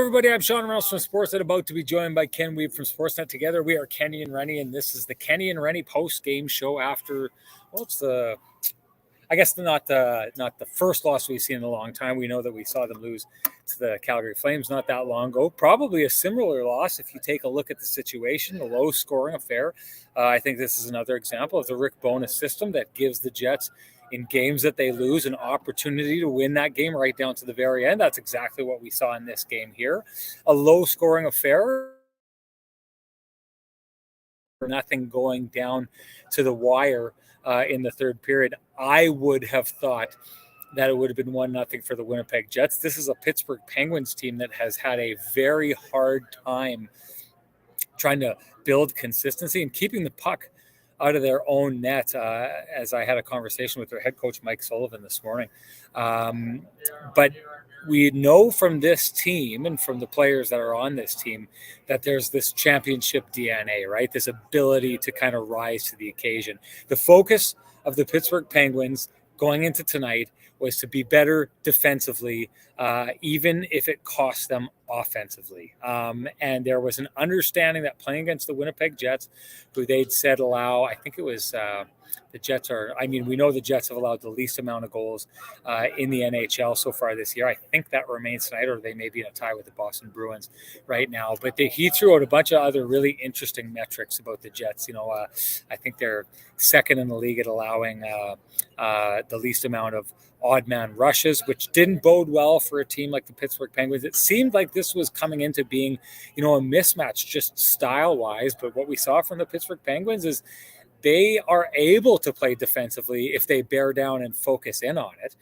everybody. I'm Sean Reynolds from Sportsnet, about to be joined by Ken Weeb from Sportsnet. Together, we are Kenny and Renny, and this is the Kenny and Renny post-game show after, well, it's the, I guess not the first loss we've seen in a long time. We know that we saw them lose to the Calgary Flames not that long ago. Probably a similar loss if you take a look at the situation, the low-scoring affair. I think this is another example of the Rick Bowness system that gives the Jets, in games that they lose, an opportunity to win that game right down to the very end. That's exactly what we saw in this game here. A low-scoring affair. Nothing going down to the wire in the third period. I would have thought that it would have been 1-0 for the Winnipeg Jets. This is a Pittsburgh Penguins team that has had a very hard time trying to build consistency and keeping the puck out of their own net, as I had a conversation with their head coach, Mike Sullivan, this morning. But we know from this team and from the players that are on this team that there's this championship DNA, right? This ability to kind of rise to the occasion. The focus of the Pittsburgh Penguins going into tonight was to be better defensively, even if it cost them offensively. And there was an understanding that playing against the Winnipeg Jets, who they'd said allow, I think it was the Jets are, I mean, we know the Jets have allowed the least amount of goals in the NHL so far this year. I think that remains tonight, or they may be in a tie with the Boston Bruins right now. But he threw out a bunch of other really interesting metrics about the Jets. You know, I think they're second in the league at allowing the least amount of odd man rushes, which didn't bode well for a team like the Pittsburgh Penguins. It seemed like this was coming into being, you know, a mismatch just style wise. But what we saw from the Pittsburgh Penguins is they are able to play defensively if they bear down and focus in on it.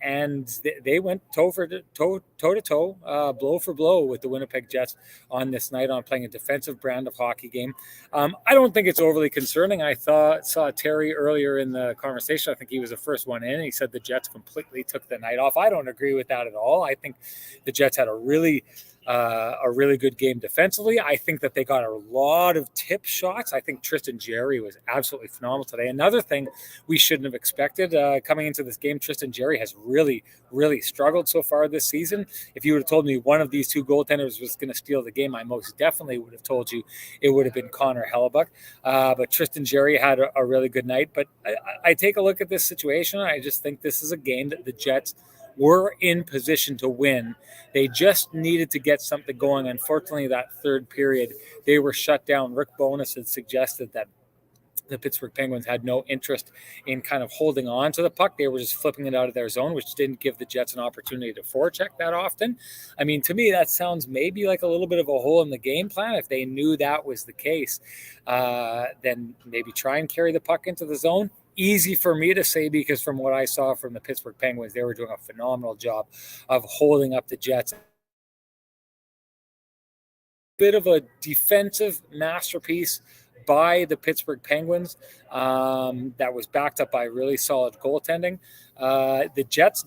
And they went toe to toe, blow for blow with the Winnipeg Jets on this night on playing a defensive brand of hockey game. I don't think it's overly concerning. I saw Terry earlier in the conversation. I think he was the first one in. He said the Jets completely took the night off. I don't agree with that at all. I think the Jets had a really good game defensively. I think that they got a lot of tip shots. I think Tristan Jarry was absolutely phenomenal today. Another thing we shouldn't have expected coming into this game, Tristan Jarry has really, really struggled so far this season. If you would have told me one of these two goaltenders was going to steal the game, I most definitely would have told you it would have been Connor Hellebuck. But Tristan Jarry had a really good night. But I take a look at this situation. I just think this is a game that the Jets were in position to win. They just needed to get something going. Unfortunately, that third period, they were shut down. Rick Bowness had suggested that the Pittsburgh Penguins had no interest in kind of holding on to the puck. They were just flipping it out of their zone, which didn't give the Jets an opportunity to forecheck that often. I mean, to me, that sounds maybe like a little bit of a hole in the game plan. If they knew that was the case, then maybe try and carry the puck into the zone. Easy for me to say because from what I saw from the Pittsburgh Penguins, they were doing a phenomenal job of holding up the Jets. Bit of a defensive masterpiece by the Pittsburgh Penguins that was backed up by really solid goaltending. The Jets,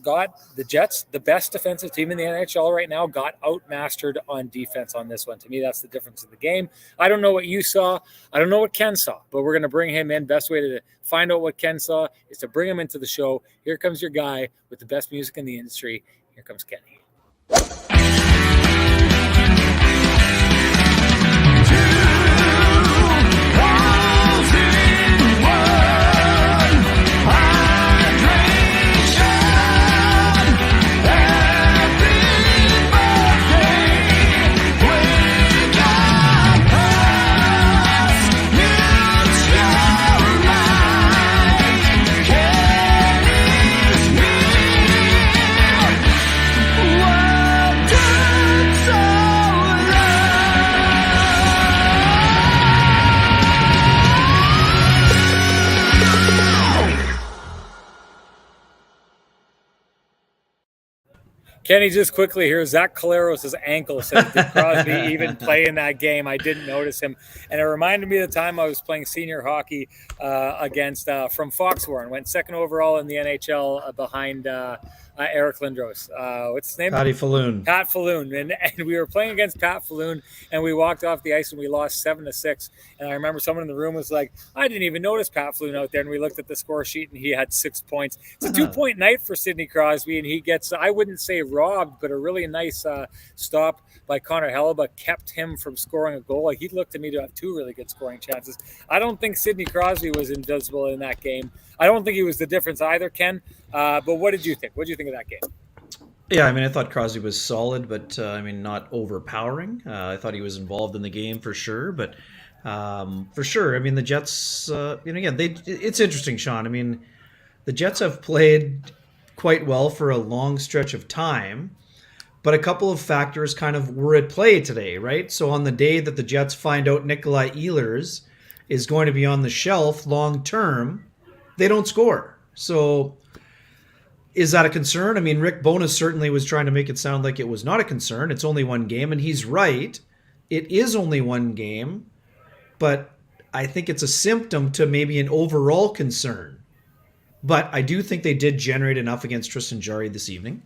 the best defensive team in the NHL right now, got outmastered on defense on this one. To me, that's the difference in the game. I don't know what you saw. I don't know what Ken saw, but we're going to bring him in. Best way to find out what Ken saw is to bring him into the show. Here comes your guy with the best music in the industry. Here comes Kenny. Kenny, just quickly here, Zach Collaros' ankle says, did Crosby even play in that game? I didn't notice him. And it reminded me of the time I was playing senior hockey against from Foxhorn, went second overall in the NHL behind Eric Lindros. What's his name? Patty Falloon. Pat Falloon. And we were playing against Pat Falloon, and we walked off the ice and we lost 7-6. And I remember someone in the room was like, I didn't even notice Pat Falloon out there. And we looked at the score sheet and he had 6 points. It's a 2-point night for Sidney Crosby, and he gets, I wouldn't say robbed, but a really nice stop by Connor Hellebuyck kept him from scoring a goal. Like, he looked to me to have two really good scoring chances. I don't think Sidney Crosby was invisible in that game. I don't think he was the difference either, Ken. But what did you think? What did you think of that game? Yeah, I mean, I thought Crosby was solid, but I mean, not overpowering. I thought he was involved in the game for sure, but for sure, I mean, the Jets. Again, it's interesting, Sean. I mean, the Jets have played quite well for a long stretch of time, but a couple of factors kind of were at play today, right? So on the day that the Jets find out Nikolaj Ehlers is going to be on the shelf long term, they don't score. So is that a concern? I mean, Rick Bowness certainly was trying to make it sound like it was not a concern. It's only one game, and he's right. It is only one game, but I think it's a symptom to maybe an overall concern. But I do think they did generate enough against Tristan Jarry this evening.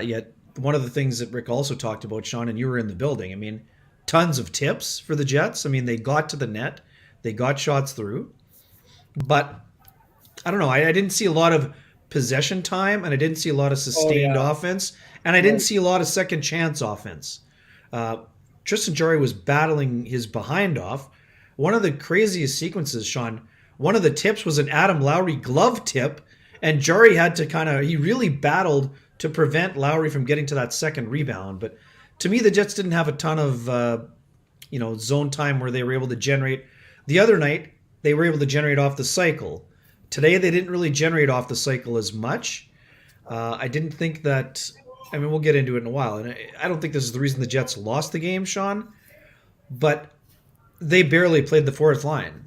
Yet one of the things that Rick also talked about, Sean, and you were in the building, I mean, tons of tips for the Jets. I mean, they got to the net. They got shots through. But I don't know. I didn't see a lot of possession time, and I didn't see a lot of sustained offense, and I didn't see a lot of second chance offense. Tristan Jarry was battling his behind off. One of the craziest sequences, Sean, one of the tips was an Adam Lowry glove tip, and Jarry had to he really battled to prevent Lowry from getting to that second rebound. But to me, the Jets didn't have a ton of zone time where they were able to generate. The other night, they were able to generate off the cycle. Today, they didn't really generate off the cycle as much. I didn't think that. I mean, we'll get into it in a while, and I don't think this is the reason the Jets lost the game, Sean. But they barely played the fourth line.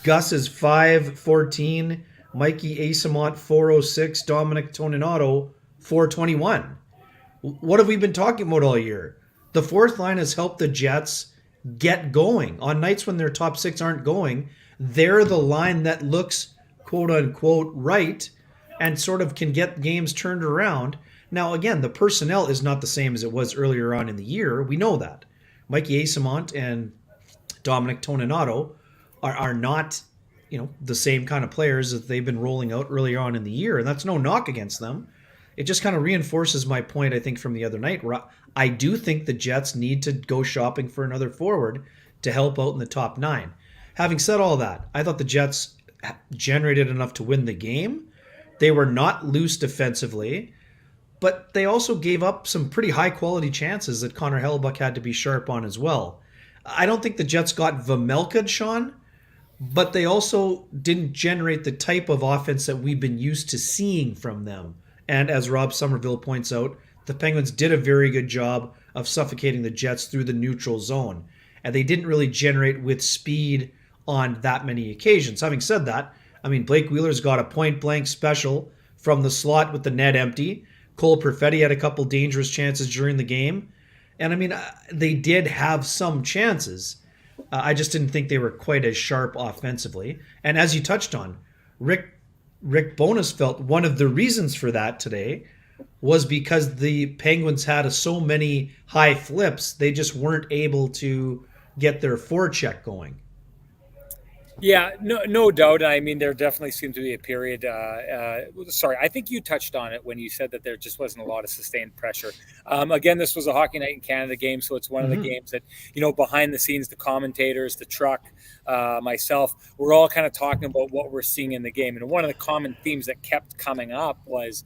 Gus is 5'14", Mikey Asamont 406, Dominic Toninato 421. What have we been talking about all year? The fourth line has helped the Jets get going. On nights when their top six aren't going, they're the line that looks quote-unquote right and sort of can get games turned around. Now, again, the personnel is not the same as it was earlier on in the year. We know that. Mikey Asamont and Dominic Toninato are not, the same kind of players that they've been rolling out earlier on in the year, and that's no knock against them. It just kind of reinforces my point, I think, from the other night, where I do think the Jets need to go shopping for another forward to help out in the top nine. Having said all that, I thought the Jets generated enough to win the game. They were not loose defensively, but they also gave up some pretty high-quality chances that Connor Hellebuyck had to be sharp on as well. I don't think the Jets got Vamelka'd, Sean, but they also didn't generate the type of offense that we've been used to seeing from them. And as Rob Somerville points out, the Penguins did a very good job of suffocating the Jets through the neutral zone. And they didn't really generate with speed on that many occasions. Having said that, I mean, Blake Wheeler's got a point-blank special from the slot with the net empty. Cole Perfetti had a couple dangerous chances during the game. And I mean, they did have some chances. I just didn't think they were quite as sharp offensively. And as you touched on, Rick Bowness felt one of the reasons for that today was because the Penguins had so many high flips, they just weren't able to get their forecheck going. Yeah, no doubt. I mean, there definitely seemed to be a period. Sorry, I think you touched on it when you said that there just wasn't a lot of sustained pressure. Again, this was a Hockey Night in Canada game, so it's one of the games that, behind the scenes, the commentators, the truck, myself, we're all kind of talking about what we're seeing in the game. And one of the common themes that kept coming up was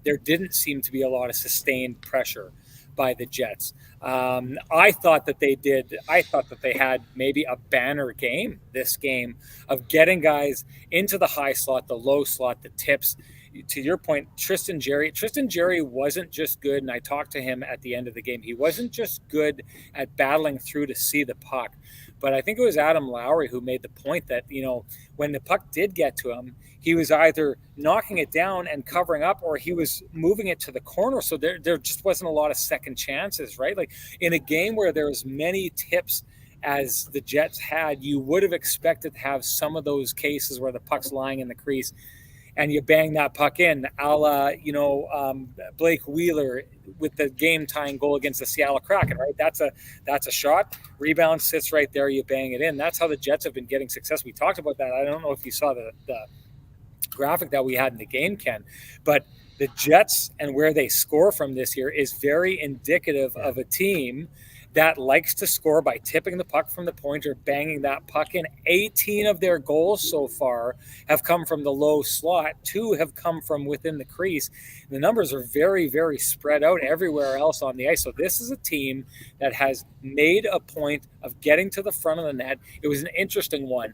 there didn't seem to be a lot of sustained pressure by the Jets. I thought that they did. I thought that they had maybe a banner game this game of getting guys into the high slot, the low slot, the tips. To your point, Tristan Jarry wasn't just good, and I talked to him at the end of the game. He wasn't just good at battling through to see the puck, but I think it was Adam Lowry who made the point that, when the puck did get to him, he was either knocking it down and covering up, or he was moving it to the corner. So there just wasn't a lot of second chances, right? Like in a game where there was many tips as the Jets had, you would have expected to have some of those cases where the puck's lying in the crease and you bang that puck in, a la, Blake Wheeler with the game-tying goal against the Seattle Kraken, right? That's a shot, rebound sits right there, you bang it in. That's how the Jets have been getting success. We talked about that. I don't know if you saw the graphic that we had in the game, Ken. But the Jets and where they score from this year is very indicative of a team that likes to score by tipping the puck from the point or banging that puck in. 18 of their goals so far have come from the low slot. 2 have come from within the crease. The numbers are very, very spread out everywhere else on the ice. So this is a team that has made a point of getting to the front of the net. It was an interesting one.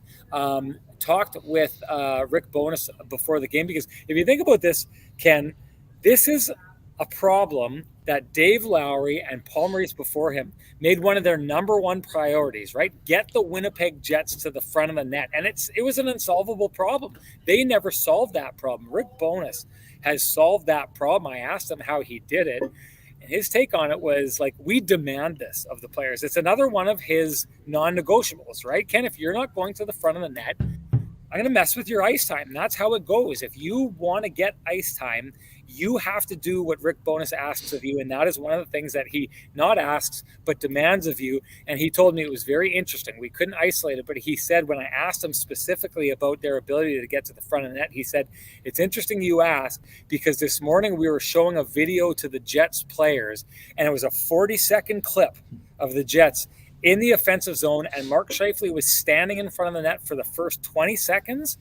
Talked with Rick Bowness before the game, because if you think about this, Ken, this is a problem that Dave Lowry and Paul Maurice before him made one of their number one priorities, right? Get the Winnipeg Jets to the front of the net. And it was an unsolvable problem. They never solved that problem. Rick Bowness has solved that problem. I asked him how he did it. And his take on it was like, we demand this of the players. It's another one of his non-negotiables, right? Ken, if you're not going to the front of the net, I'm going to mess with your ice time. And that's how it goes. If you want to get ice time, you have to do what Rick Bowness asks of you. And that is one of the things that he not asks, but demands of you. And he told me it was very interesting. We couldn't isolate it, but he said, when I asked him specifically about their ability to get to the front of the net, he said, it's interesting you ask, because this morning we were showing a video to the Jets players, and it was a 40-second clip of the Jets in the offensive zone, and Mark Scheifele was standing in front of the net for the first 20 seconds.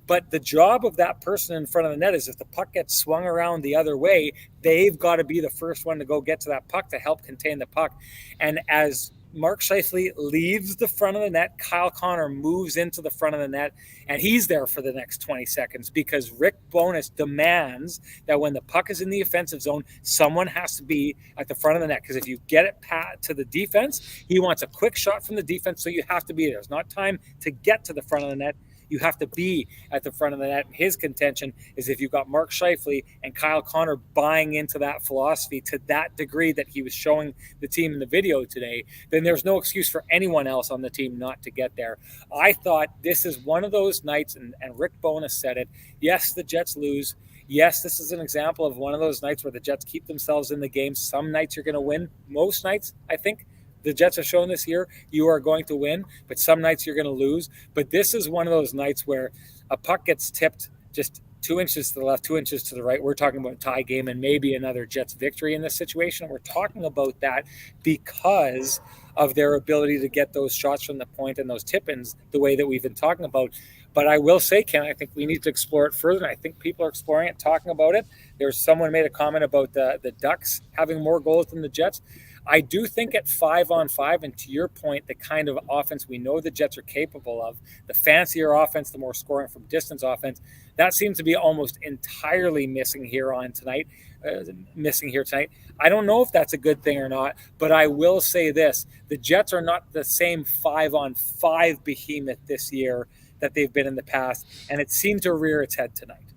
But the job of that person in front of the net is, if the puck gets swung around the other way, they've got to be the first one to go get to that puck to help contain the puck. And as Mark Scheifele leaves the front of the net, Kyle Connor moves into the front of the net, and he's there for the next 20 seconds, because Rick Bowness demands that when the puck is in the offensive zone, someone has to be at the front of the net. Because if you get it to the defense, he wants a quick shot from the defense, so you have to be there. There's not time to get to the front of the net. You have to be at the front of the net. His contention is, if you've got Mark Scheifele and Kyle Connor buying into that philosophy to that degree that he was showing the team in the video today, then there's no excuse for anyone else on the team not to get there. I thought this is one of those nights, and Rick Bowness said it, yes, the Jets lose. Yes, this is an example of one of those nights where the Jets keep themselves in the game. Some nights you're going to win. Most nights, I think, the Jets have shown this year, you are going to win, but some nights you're going to lose. But this is one of those nights where a puck gets tipped just 2 inches to the left, 2 inches to the right. We're talking about a tie game and maybe another Jets victory in this situation. We're talking about that because of their ability to get those shots from the point and those tip-ins the way that we've been talking about. But I will say, Ken, I think we need to explore it further. And I think people are exploring it, talking about it. There's someone made a comment about the Ducks having more goals than the Jets. I do think at 5-on-5, and to your point, the kind of offense we know the Jets are capable of, the fancier offense, the more scoring from distance offense, that seems to be almost entirely missing here tonight. I don't know if that's a good thing or not, but I will say this. The Jets are not the same 5-on-5 behemoth this year that they've been in the past, and it seemed to rear its head tonight.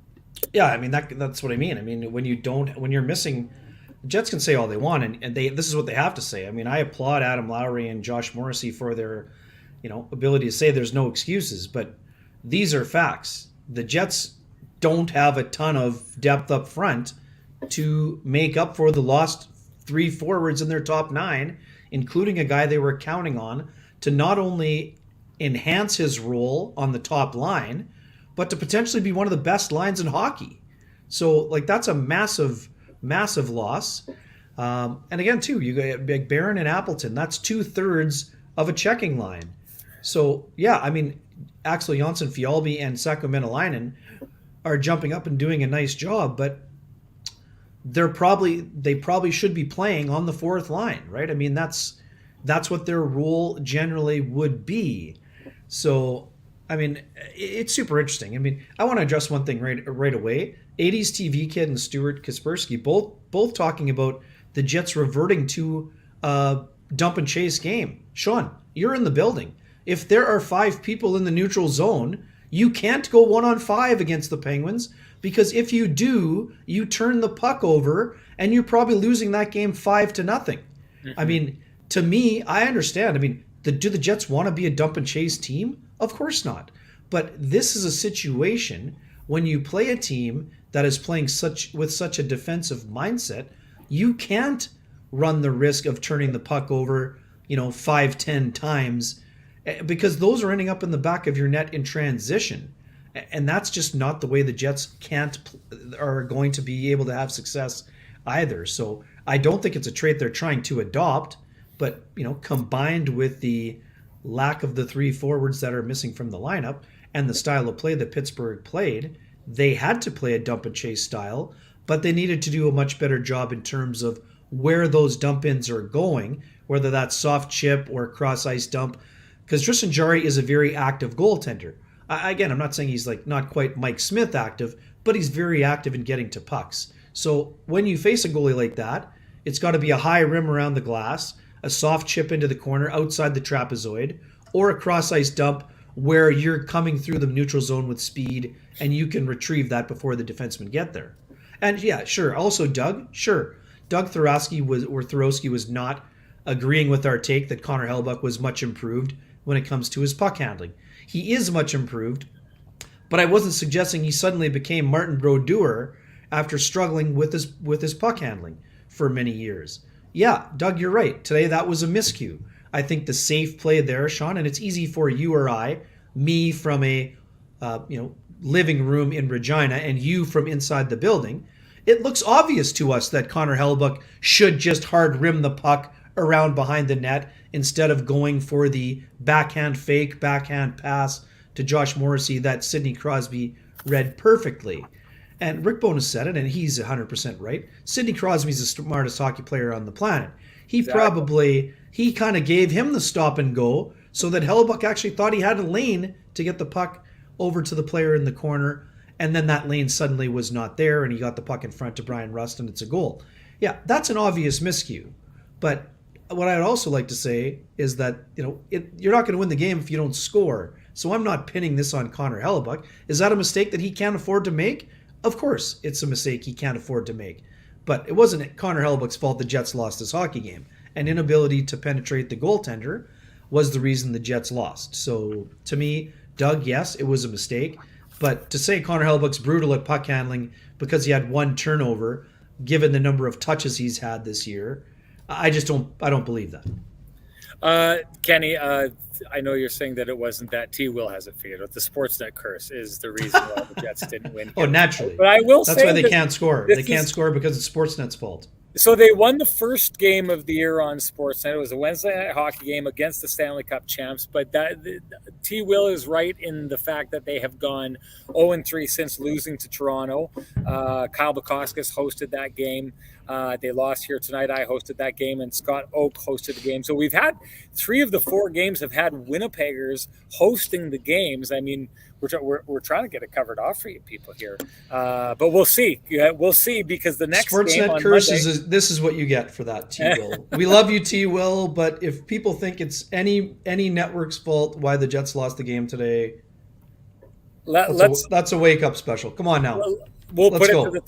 Yeah, I mean, that's what I mean. I mean, when you're missing, the Jets can say all they want, and this is what they have to say. I mean, I applaud Adam Lowry and Josh Morrissey for their, ability to say there's no excuses, but these are facts. The Jets don't have a ton of depth up front to make up for the lost 3 forwards in their top 9, including a guy they were counting on to not only enhance his role on the top line, but to potentially be one of the best lines in hockey. So, that's a massive loss. And again, too, you got Big Barron and Appleton. That's 2/3 of a checking line. So, yeah, I mean, Axel Jonsson, Fjallby, and Sakko Menelainen are jumping up and doing a nice job, but they probably should be playing on the 4th line, right? I mean, that's what their role generally would be. So, I mean, it's super interesting. I mean, I want to address one thing right away. 80s TV Kid and Stuart Kaspersky both talking about the Jets reverting to a dump and chase game. Sean, you're in the building. If there are 5 people in the neutral zone, you can't go 1-on-5 against the Penguins, because if you do, you turn the puck over and you're probably losing that game 5-0. Mm-hmm. I mean, to me, I understand. I mean, do the Jets want to be a dump and chase team? Of course not. But this is a situation when you play a team that is playing with such a defensive mindset, you can't run the risk of turning the puck over, 5-10 times, because those are ending up in the back of your net in transition. And that's just not the way the Jets are going to be able to have success either. So I don't think it's a trait they're trying to adopt, but combined with the lack of the three forwards that are missing from the lineup and the style of play that Pittsburgh played, they had to play a dump and chase style, but they needed to do a much better job in terms of where those dump ins are going, whether that's soft chip or cross ice dump, because Tristan Jarry is a very active goaltender. Again, I'm not saying he's like not quite Mike Smith active, but he's very active in getting to pucks. So when you face a goalie like that, it's got to be a high rim around the glass, a soft chip into the corner outside the trapezoid, or a cross ice dump where you're coming through the neutral zone with speed and you can retrieve that before the defensemen get there. And yeah, sure. Also, Doug Thorowski was not agreeing with our take that Connor Hellebuyck was much improved when it comes to his puck handling. He is much improved, but I wasn't suggesting he suddenly became Martin Brodeur after struggling with his puck handling for many years. Yeah, Doug, you're right. Today that was a miscue. I think the safe play there, Sean, and it's easy for you or me from a living room in Regina and you from inside the building. It looks obvious to us that Connor Hellebuyck should just hard rim the puck around behind the net instead of going for the backhand pass to Josh Morrissey that Sidney Crosby read perfectly. And Rick Bowness said it, and he's 100% right. Sidney Crosby's the smartest hockey player on the planet. He kind of gave him the stop and go so that Hellebuyck actually thought he had a lane to get the puck over to the player in the corner, and then that lane suddenly was not there, and he got the puck in front to Brian Rust, and it's a goal. Yeah, that's an obvious miscue. But what I'd also like to say is that you're not going to win the game if you don't score. So I'm not pinning this on Connor Hellebuyck. Is that a mistake that he can't afford to make? Of course, it's a mistake he can't afford to make. But it wasn't Connor Hellebuyck's fault the Jets lost this hockey game. An inability to penetrate the goaltender was the reason the Jets lost. So to me, Doug, yes, it was a mistake. But to say Connor Hellebuyck's brutal at puck handling because he had one turnover, given the number of touches he's had this year, I don't believe that. Kenny, I know you're saying that it wasn't that T-Will has it figured out. The Sportsnet curse is the reason why the Jets didn't win. Oh, naturally. But I will That's say why they can't score. They can't score because it's Sportsnet's fault. So they won the first game of the year on Sportsnet. It was a Wednesday night hockey game against the Stanley Cup champs. But T-Will is right in the fact that they have gone 0-3 since losing to Toronto. Kyle Bukauskas hosted that game. They lost here tonight. I hosted that game, and Scott Oak hosted the game. So we've had 3 of the 4 games have had Winnipeggers hosting the games. I mean, we're trying to get it covered off for you people here, but we'll see. We'll see, because the next Sportsnet game on curse Monday, this is what you get for that, T-Will. We love you, T-Will, but if people think it's any network's fault why the Jets lost the game today, that's a wake up special. Come on now. We'll put it to the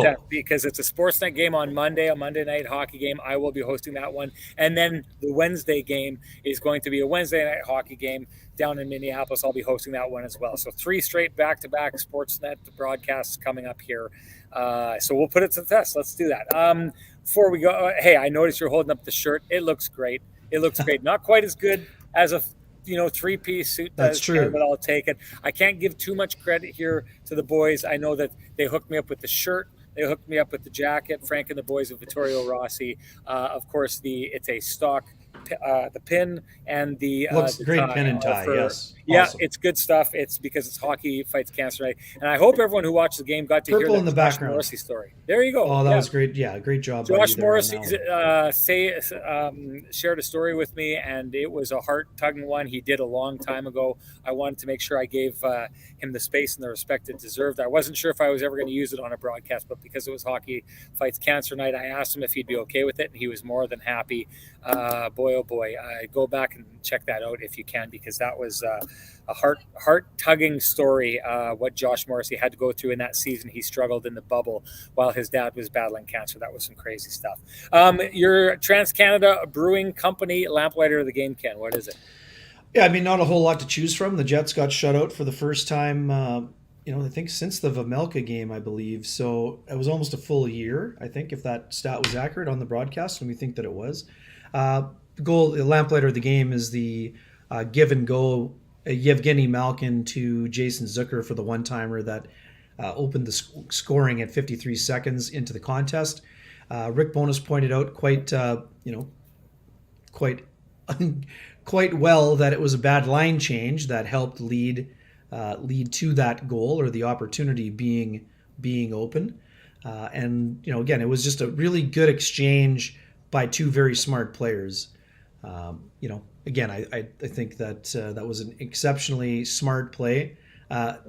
test, because it's a Sportsnet game on Monday, a Monday night hockey game. I will be hosting that one. And then the Wednesday game is going to be a Wednesday night hockey game down in Minneapolis. I'll be hosting that one as well. So 3 straight back-to-back Sportsnet broadcasts coming up here. So we'll put it to the test. Let's do that. Before we go, hey, I noticed you're holding up the shirt. It looks great. Not quite as good as a 3-piece suit. That's true. But I'll take it. I can't give too much credit here to the boys. I know that they hooked me up with the shirt. They hooked me up with the jacket. Frank and the boys of Vittorio Rossi. Of course, it's a stock. The pin and the looks the great tie pin and tie. Yes, yeah, awesome. It's good stuff. It's because it's Hockey Fights Cancer Night, and I hope everyone who watched the game got to Purple hear in the Josh background. Morrissey story. There you go. Oh, that was great. Yeah, great job. Josh Morrissey shared a story with me, and it was a heart-tugging one. He did a long time ago. I wanted to make sure I gave him the space and the respect it deserved. I wasn't sure if I was ever going to use it on a broadcast, but because it was Hockey Fights Cancer Night, I asked him if he'd be okay with it, and he was more than happy. Boy, oh boy, go back and check that out if you can, because that was a heart-tugging story, what Josh Morrissey had to go through in that season. He struggled in the bubble while his dad was battling cancer. That was some crazy stuff. Your TransCanada Brewing Company lamplighter of the game, Ken, what is it? Yeah, I mean, not a whole lot to choose from. The Jets got shut out for the first time, I think since the Vamelka game, I believe. So it was almost a full year, I think, if that stat was accurate on the broadcast, and we think that it was. The lamplighter of the game is the give and go Yevgeny Malkin to Jason Zucker for the one-timer that opened the scoring at 53 seconds into the contest. Rick Bowness pointed out quite quite well that it was a bad line change that helped lead to that goal, or the opportunity being open. And again, it was just a really good exchange by two very smart players. Again, I think that that was an exceptionally smart play.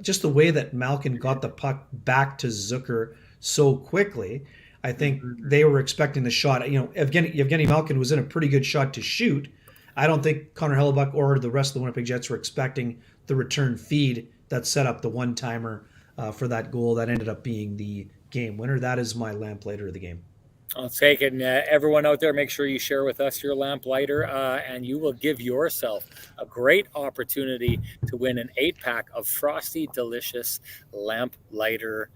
Just the way that Malkin got the puck back to Zucker so quickly. I think they were expecting the shot. Evgeny Malkin was in a pretty good shot to shoot. I don't think Connor Hellebuck or the rest of the Winnipeg Jets were expecting the return feed that set up the one-timer for that goal that ended up being the game winner. That is my lamplighter of the game. I'll take it. And everyone out there, make sure you share with us your lamplighter, and you will give yourself a great opportunity to win an 8-pack of Frosty Delicious Lamplighter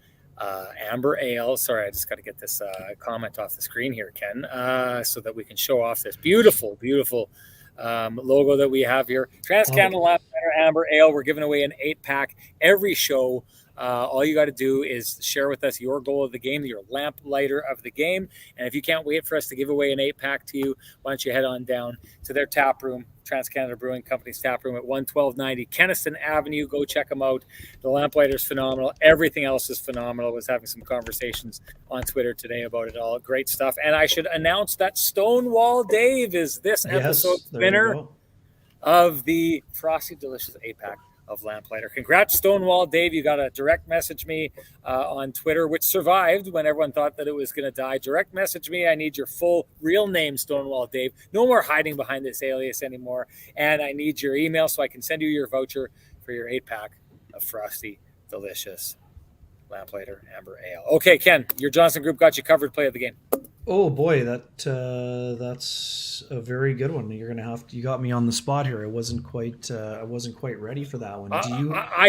Amber Ale. Sorry, I just got to get this comment off the screen here, Ken, so that we can show off this beautiful, beautiful logo that we have here. TransCanada Lamplighter Amber Ale. We're giving away an 8-pack every show. All you got to do is share with us your goal of the game, your lamplighter of the game. And if you can't wait for us to give away an 8-pack to you, why don't you head on down to their tap room, TransCanada Brewing Company's tap room at 11290 Kenniston Avenue. Go check them out. The lamplighter is phenomenal. Everything else is phenomenal. I was having some conversations on Twitter today about it all. Great stuff. And I should announce that Stonewall Dave is this episode's winner of the Frosty Delicious 8-pack of Lamplighter. Congrats, Stonewall Dave. You got to direct message me on Twitter, which survived when everyone thought that it was going to die. Direct message me. I need your full real name, Stonewall Dave. No more hiding behind this alias anymore. And I need your email so I can send you your voucher for your 8-pack of Frosty Delicious Lamplighter Amber Ale. Okay, Ken, your Johnson Group got you covered. Play of the game. Oh boy, that's a very good one. You got me on the spot here. I wasn't quite ready for that one.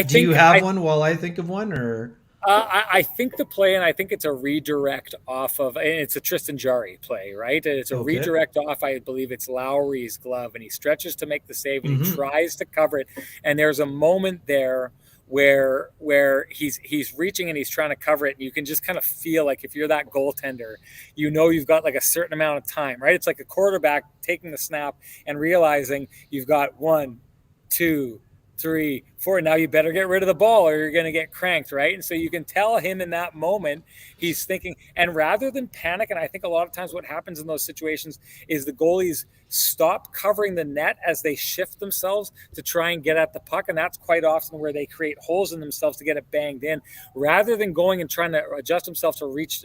Do you have one while I think of one, or? I think the play, and I think it's a redirect off of, and it's a Tristan Jarry play, right? It's a redirect off, I believe it's Lowry's glove, and he stretches to make the save, and he tries to cover it, and there's a moment there where he's reaching and he's trying to cover it, and you can just kind of feel like, if you're that goaltender, you've got like a certain amount of time, right? It's like a quarterback taking the snap and realizing you've got 1, 2, 3, 4. Now you better get rid of the ball or you're going to get cranked, right? And so you can tell him in that moment he's thinking, and rather than panic, and I think a lot of times what happens in those situations is the goalies stop covering the net as they shift themselves to try and get at the puck, and that's quite often where they create holes in themselves to get it banged in. Rather than going and trying to adjust himself to reach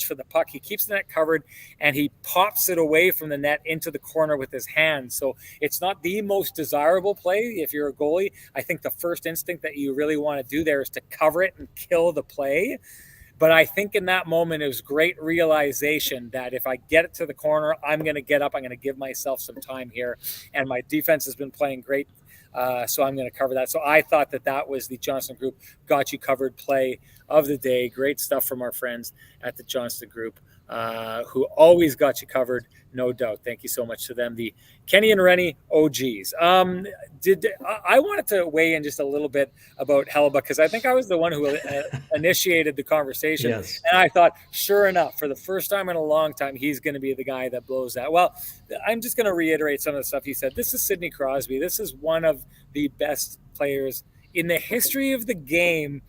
for the puck, he keeps the net covered and he pops it away from the net into the corner with his hands. So it's not the most desirable play if you're a goalie. I think the first instinct that you really want to do there is to cover it and kill the play. But I think in that moment, it was great realization that if I get it to the corner, I'm going to get up. I'm going to give myself some time here. And my defense has been playing great. So I'm going to cover that. So I thought that was the Johnson Group got you covered play of the day. Great stuff from our friends at the Johnson Group, who always got you covered, no doubt. Thank you so much to them, the Kenny and Renny OGs. I wanted to weigh in just a little bit about Hellebuck, because I think I was the one who initiated the conversation. Yes. And I thought, sure enough, for the first time in a long time, he's going to be the guy that blows that. Well, I'm just going to reiterate some of the stuff he said. This is Sidney Crosby. This is one of the best players in the history of the game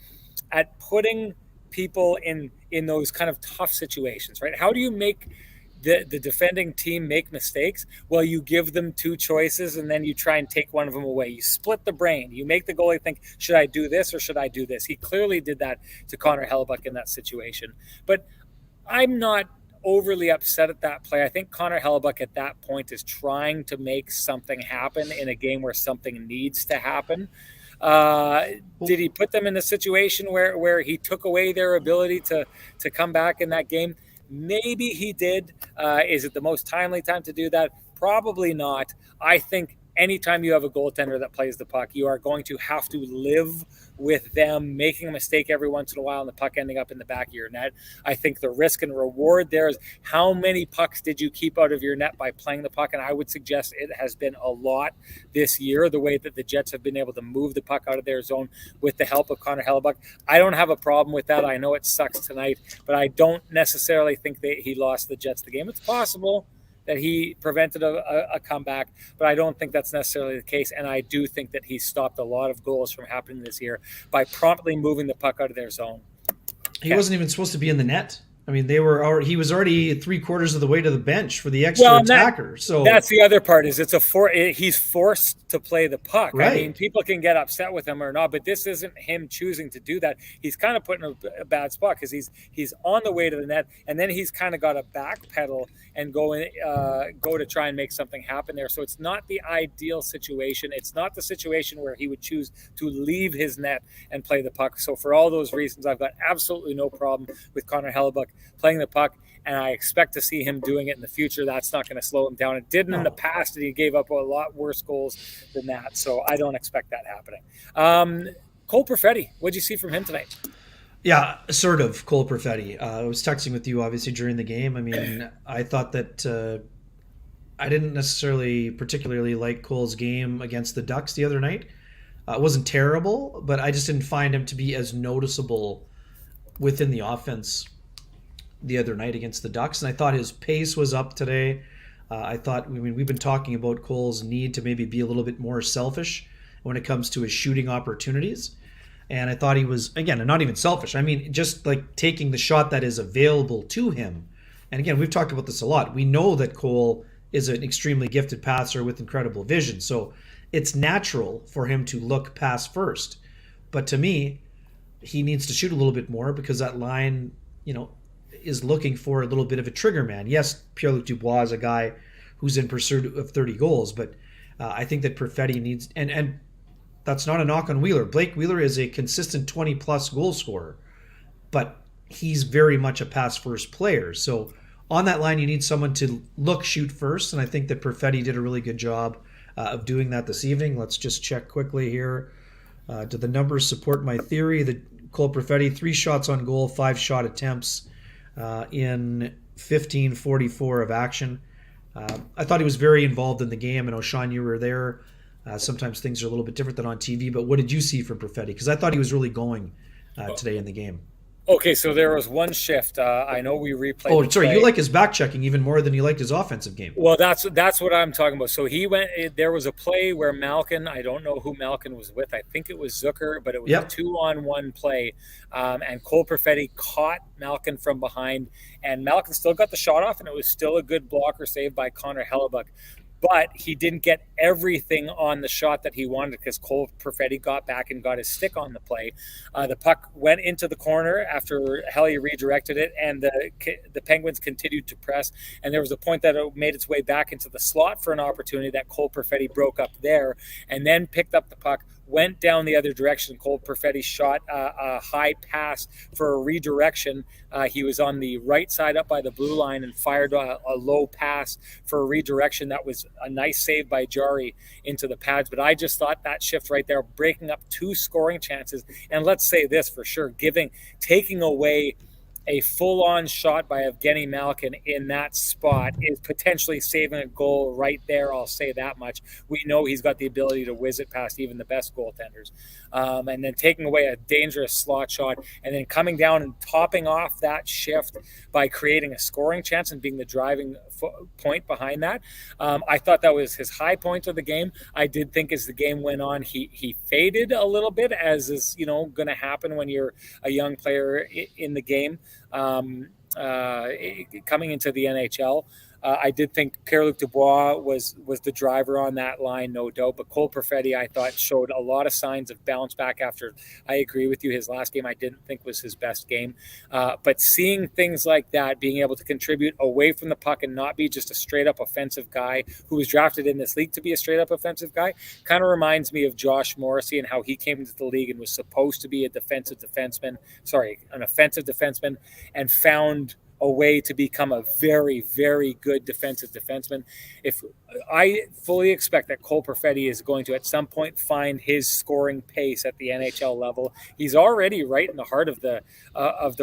at putting people in those kind of tough situations, right? How do you make the defending team make mistakes? Well, you give them two choices and then you try and take one of them away. You split the brain. You make the goalie think, should I do this or should I do this? He clearly did that to Connor Hellebuck in that situation. But I'm not overly upset at that play. I think Connor Hellebuck at that point is trying to make something happen in a game where something needs to happen. Did he put them in a situation where he took away their ability to come back in that game? Maybe he did. Is it the most timely time to do that? Probably not. I think anytime you have a goaltender that plays the puck, you are going to have to live with them making a mistake every once in a while and the puck ending up in the back of your net. I think the risk and reward there is how many pucks did you keep out of your net by playing the puck? And I would suggest it has been a lot this year, the way that the Jets have been able to move the puck out of their zone with the help of Connor Hellebuyck. I don't have a problem with that. I know it sucks tonight, but I don't necessarily think that he lost the Jets the game. It's possible that he prevented a comeback, but I don't think that's necessarily the case. And I do think that he stopped a lot of goals from happening this year by promptly moving the puck out of their zone. He wasn't even supposed to be in the net. I mean, he was already 3/4 of the way to the bench for the extra attacker. So that's the other part is he's forced to play the puck. Right. I mean, people can get upset with him or not, but this isn't him choosing to do that. He's kind of put in a bad spot because he's on the way to the net, and then he's kind of got to backpedal and go to try and make something happen there. So it's not the ideal situation. It's not the situation where he would choose to leave his net and play the puck. So for all those reasons, I've got absolutely no problem with Connor Hellebuyck playing the puck, and I expect to see him doing it in the future. That's not going to slow him down. It didn't in the past, and he gave up a lot worse goals than that. So I don't expect that happening. Cole Perfetti, what did you see from him tonight? Yeah, sort of Cole Perfetti. I was texting with you, obviously, during the game. I mean, I thought that I didn't necessarily particularly like Cole's game against the Ducks the other night. It wasn't terrible, but I just didn't find him to be as noticeable within the offense the other night against the Ducks. And I thought his pace was up today. We've been talking about Cole's need to maybe be a little bit more selfish when it comes to his shooting opportunities. And I thought he was, again, not even selfish. I mean, just like taking the shot that is available to him. And again, we've talked about this a lot. We know that Cole is an extremely gifted passer with incredible vision. So it's natural for him to look pass first. But to me, he needs to shoot a little bit more because that line, is looking for a little bit of a trigger man. Yes, Pierre-Luc Dubois is a guy who's in pursuit of 30 goals, but I think that Perfetti needs, and that's not a knock on Wheeler. Blake Wheeler is a consistent 20-plus goal scorer, but he's very much a pass-first player. So on that line, you need someone to shoot first, and I think that Perfetti did a really good job of doing that this evening. Let's just check quickly here. Do the numbers support my theory that Cole Perfetti, 3 shots on goal, 5 shot attempts, in 15:44 of action. I thought he was very involved in the game. I know, Sean, you were there. Sometimes things are a little bit different than on TV, but what did you see from Perfetti? Because I thought he was really going today in the game. Okay, so there was one shift. I know we replayed. Oh, sorry, you like his back checking even more than you liked his offensive game. Well, that's what I'm talking about. So he went. There was a play where Malkin. I don't know who Malkin was with. I think it was Zucker, but it was a 2-on-1 play, and Cole Perfetti caught Malkin from behind, and Malkin still got the shot off, and it was still a good blocker save by Connor Hellebuyck. But he didn't get everything on the shot that he wanted because Cole Perfetti got back and got his stick on the play. The puck went into the corner after Helly redirected it, and the Penguins continued to press. And there was a point that it made its way back into the slot for an opportunity that Cole Perfetti broke up there and then picked up the puck, went down the other direction. Cole Perfetti shot a high pass for a redirection. He was on the right side up by the blue line and fired a low pass for a redirection. That was a nice save by Jari into the pads. But I just thought that shift right there, breaking up 2 scoring chances. And let's say this for sure, taking away a full-on shot by Evgeny Malkin in that spot is potentially saving a goal right there. I'll say that much. We know he's got the ability to whiz it past even the best goaltenders. And then taking away a dangerous slot shot and then coming down and topping off that shift by creating a scoring chance and being the driving point behind that. I thought that was his high point of the game. I did think as the game went on, he faded a little bit, as is, going to happen when you're a young player in the game. Coming into the NHL. I did think Pierre-Luc Dubois was the driver on that line, no doubt. But Cole Perfetti, I thought, showed a lot of signs of bounce back after, I agree with you, his last game I didn't think was his best game. But seeing things like that, being able to contribute away from the puck and not be just a straight-up offensive guy who was drafted in this league to be a straight-up offensive guy, kind of reminds me of Josh Morrissey and how he came into the league and was supposed to be an offensive defenseman, and found a way to become a very, very good defensive defenseman. If I fully expect that Cole Perfetti is going to at some point find his scoring pace at the NHL level. He's already right in the heart of the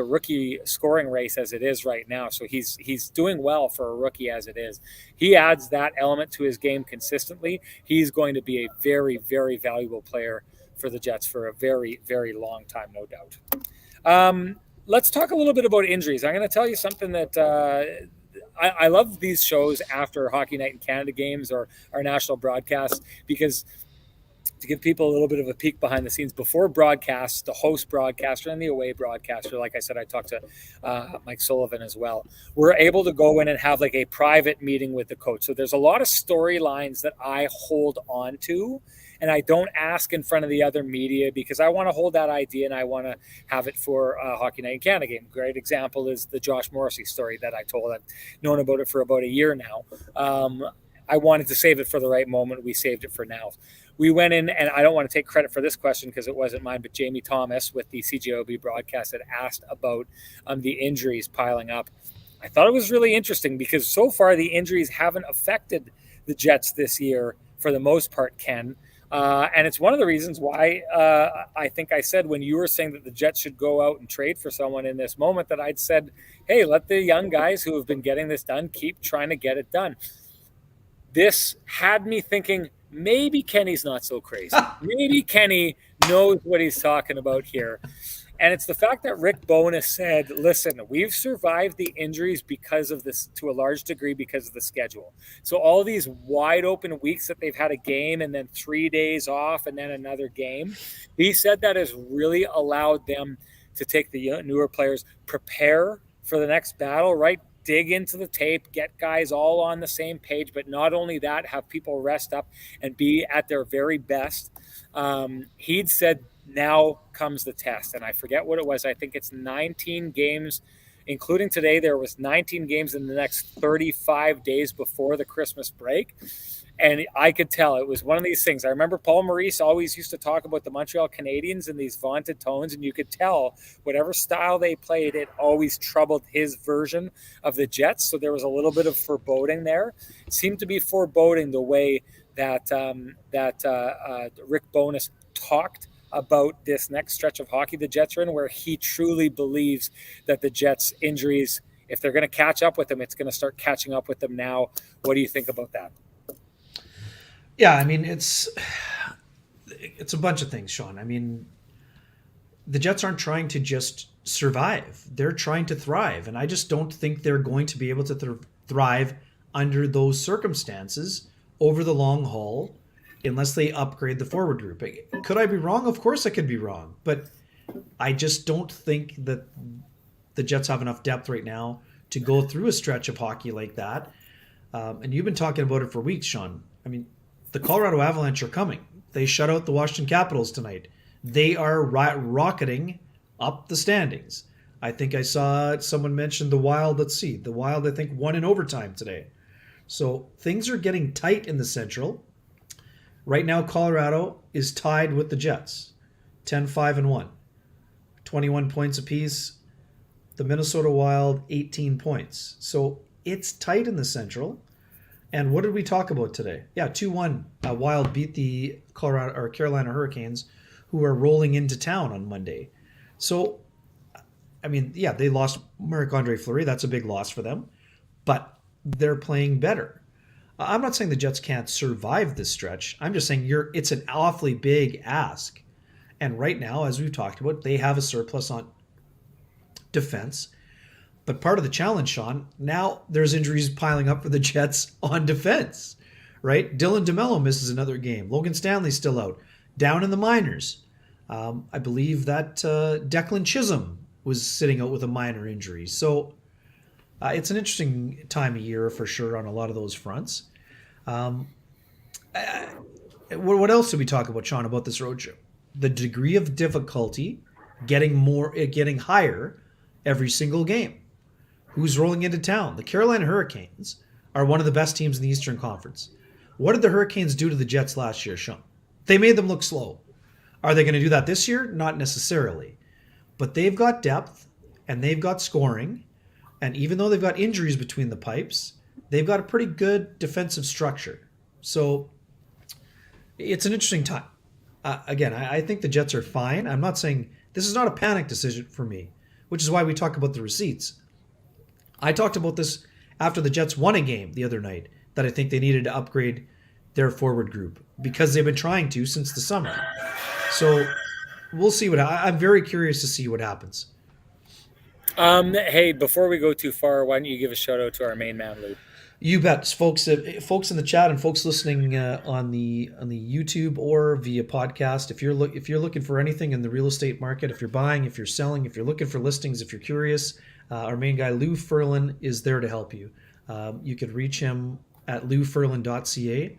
rookie scoring race as it is right now. So he's doing well for a rookie as it is. He adds that element to his game consistently. He's going to be a very, very valuable player for the Jets for a very, very long time, no doubt. Let's talk a little bit about injuries. I'm going to tell you something that I love these shows after Hockey Night in Canada games or our national broadcasts, because to give people a little bit of a peek behind the scenes before broadcasts, the host broadcaster and the away broadcaster, like I said, I talked to Mike Sullivan as well. We're able to go in and have like a private meeting with the coach. So there's a lot of storylines that I hold on to, and I don't ask in front of the other media because I want to hold that idea and I want to have it for a Hockey Night in Canada game. Great example is the Josh Morrissey story that I told. I've known about it for about a year now. I wanted to save it for the right moment. We saved it for now. We went in, and I don't want to take credit for this question because it wasn't mine, but Jamie Thomas with the CJOB broadcast had asked about the injuries piling up. I thought it was really interesting because so far the injuries haven't affected the Jets this year for the most part, Ken. And it's one of the reasons why I think I said when you were saying that the Jets should go out and trade for someone in this moment that I'd said, hey, let the young guys who have been getting this done keep trying to get it done. This had me thinking maybe Kenny's not so crazy. Maybe Kenny knows what he's talking about here. And it's the fact that Rick Bowness said, listen, we've survived the injuries because of this, to a large degree, because of the schedule. So all these wide open weeks that they've had a game and then 3 days off and then another game, he said that has really allowed them to take the newer players, prepare for the next battle, right? Dig into the tape, get guys all on the same page, but not only that, have people rest up and be at their very best. He'd said, now comes the test. And I forget what it was. I think it's 19 games, including today. There was 19 games in the next 35 days before the Christmas break. And I could tell it was one of these things. I remember Paul Maurice always used to talk about the Montreal Canadiens in these vaunted tones, and you could tell whatever style they played, it always troubled his version of the Jets. So there was a little bit of foreboding there. It seemed to be foreboding the way that Rick Bowness talked about this next stretch of hockey the Jets are in, where he truly believes that the Jets' injuries, if they're going to catch up with them, it's going to start catching up with them now. What do you think about that? Yeah, I mean, it's a bunch of things, Sean. I mean, the Jets aren't trying to just survive. They're trying to thrive. And I just don't think they're going to be able to thrive under those circumstances over the long haul unless they upgrade the forward group. Could I be wrong? Of course I could be wrong. But I just don't think that the Jets have enough depth right now to go through a stretch of hockey like that. And you've been talking about it for weeks, Sean. I mean, the Colorado Avalanche are coming. They shut out the Washington Capitals tonight. They are rocketing up the standings. I think I saw someone mention the Wild. Let's see. The Wild, I think, won in overtime today. So things are getting tight in the Central. Right now, Colorado is tied with the Jets. 10-5-1. 21 points apiece. The Minnesota Wild, 18 points. So it's tight in the Central. And what did we talk about today? Yeah, 2-1. Wild beat the Carolina Hurricanes, who are rolling into town on Monday. So, I mean, yeah, they lost Marc-Andre Fleury. That's a big loss for them. But they're playing better. I'm not saying the Jets can't survive this stretch. I'm just saying it's an awfully big ask. And right now, as we've talked about, they have a surplus on defense. But part of the challenge, Sean, now there's injuries piling up for the Jets on defense, right? Dylan DeMello misses another game. Logan Stanley's still out. Down in the minors. I believe that Declan Chisholm was sitting out with a minor injury. So it's an interesting time of year for sure on a lot of those fronts. What else did we talk about, Sean, about this road trip? The degree of difficulty getting higher every single game. Who's rolling into town? The Carolina Hurricanes are one of the best teams in the Eastern Conference. What did the Hurricanes do to the Jets last year, Sean? They made them look slow. Are they going to do that this year? Not necessarily. But they've got depth, and they've got scoring. And even though they've got injuries between the pipes, they've got a pretty good defensive structure. So it's an interesting time. Again, I think the Jets are fine. I'm not saying this is not a panic decision for me, which is why we talk about the receipts. I talked about this after the Jets won a game the other night, that I think they needed to upgrade their forward group because they've been trying to since the summer. So we'll see I'm very curious to see what happens. Hey, before we go too far, why don't you give a shout out to our main man, Lou? You bet, folks. Folks in the chat and folks listening on the YouTube or via podcast. If you're looking for anything in the real estate market, if you're buying, if you're selling, if you're looking for listings, if you're curious, our main guy Lou Ferlin is there to help you. You can reach him at louferlin.ca,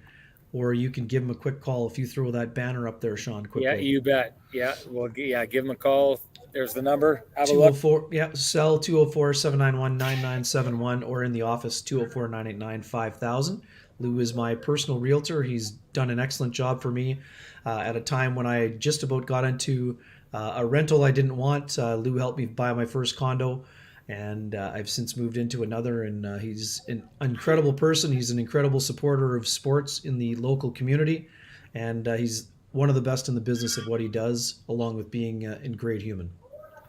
or you can give him a quick call if you throw that banner up there, Sean. Quickly. Yeah, you bet. Yeah, well, yeah, give him a call. There's the number. Have a look. 204, yeah, cell 204-791-9971, or in the office 204-989-5000. Lou is my personal realtor. He's done an excellent job for me at a time when I just about got into a rental I didn't want. Lou helped me buy my first condo, and I've since moved into another, and he's an incredible person. He's an incredible supporter of sports in the local community, and he's one of the best in the business at what he does, along with being a great human.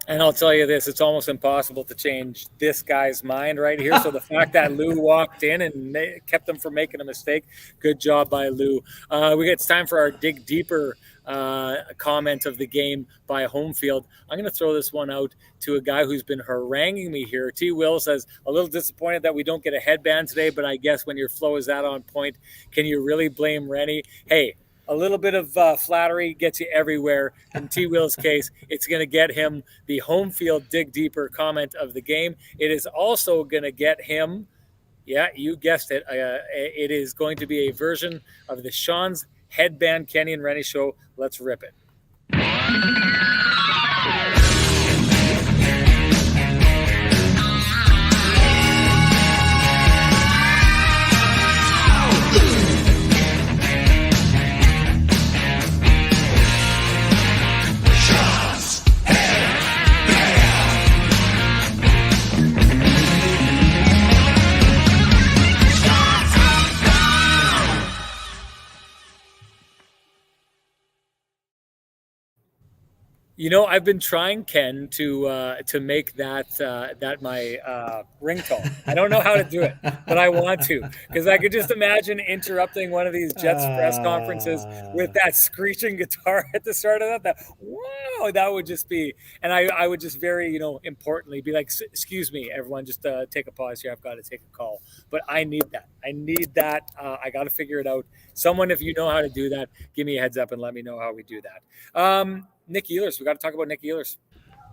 And I'll tell you this, it's almost impossible to change this guy's mind right here. So the fact that Lou walked in and kept them from making a mistake, good job by Lou. It's time for our dig deeper comment of the game by Homefield. I'm going to throw this one out to a guy who's been haranguing me here. T. Will says, a little disappointed that we don't get a headband today, but I guess when your flow is that on point, can you really blame Renny? Hey, a little bit of flattery gets you everywhere. In T. Will's case, it's going to get him the home field dig deeper comment of the game. It is also going to get him, yeah, you guessed it, it is going to be a version of the Sean's Headband Kenny and Renny show. Let's rip it. You know, I've been trying, Ken, to make that my ringtone. I don't know how to do it, but I want to, because I could just imagine interrupting one of these Jets press conferences with that screeching guitar at the start of that. Wow, that would just be, and I would just very, importantly be like, excuse me, everyone, just take a pause here. I've got to take a call. But I need that. I got to figure it out. Someone, if you know how to do that, give me a heads up and let me know how we do that. Nick Ehlers. We got to talk about Nick Ehlers.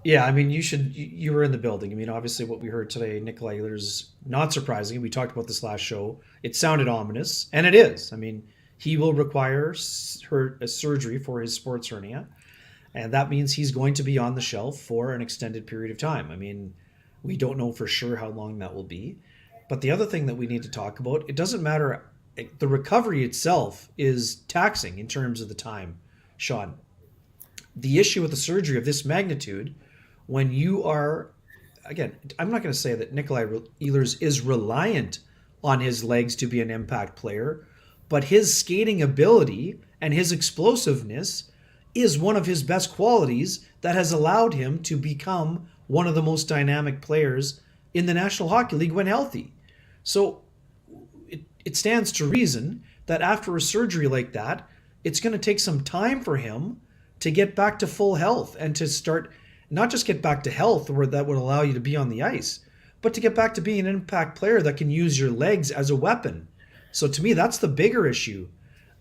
Yeah, I mean, you were in the building. I mean, obviously what we heard today, Nikolaj Ehlers, not surprising. We talked about this last show. It sounded ominous, and it is. I mean, he will require a surgery for his sports hernia, and that means he's going to be on the shelf for an extended period of time. I mean, we don't know for sure how long that will be. But the other thing that we need to talk about, it doesn't matter. The recovery itself is taxing in terms of the time, Sean. The issue with the surgery of this magnitude, when you are, again, I'm not going to say that Nikolaj Ehlers is reliant on his legs to be an impact player, but his skating ability and his explosiveness is one of his best qualities that has allowed him to become one of the most dynamic players in the National Hockey League when healthy. So it stands to reason that after a surgery like that, it's going to take some time for him to get back to full health and to start, not just get back to health where that would allow you to be on the ice, but to get back to being an impact player that can use your legs as a weapon. So to me, that's the bigger issue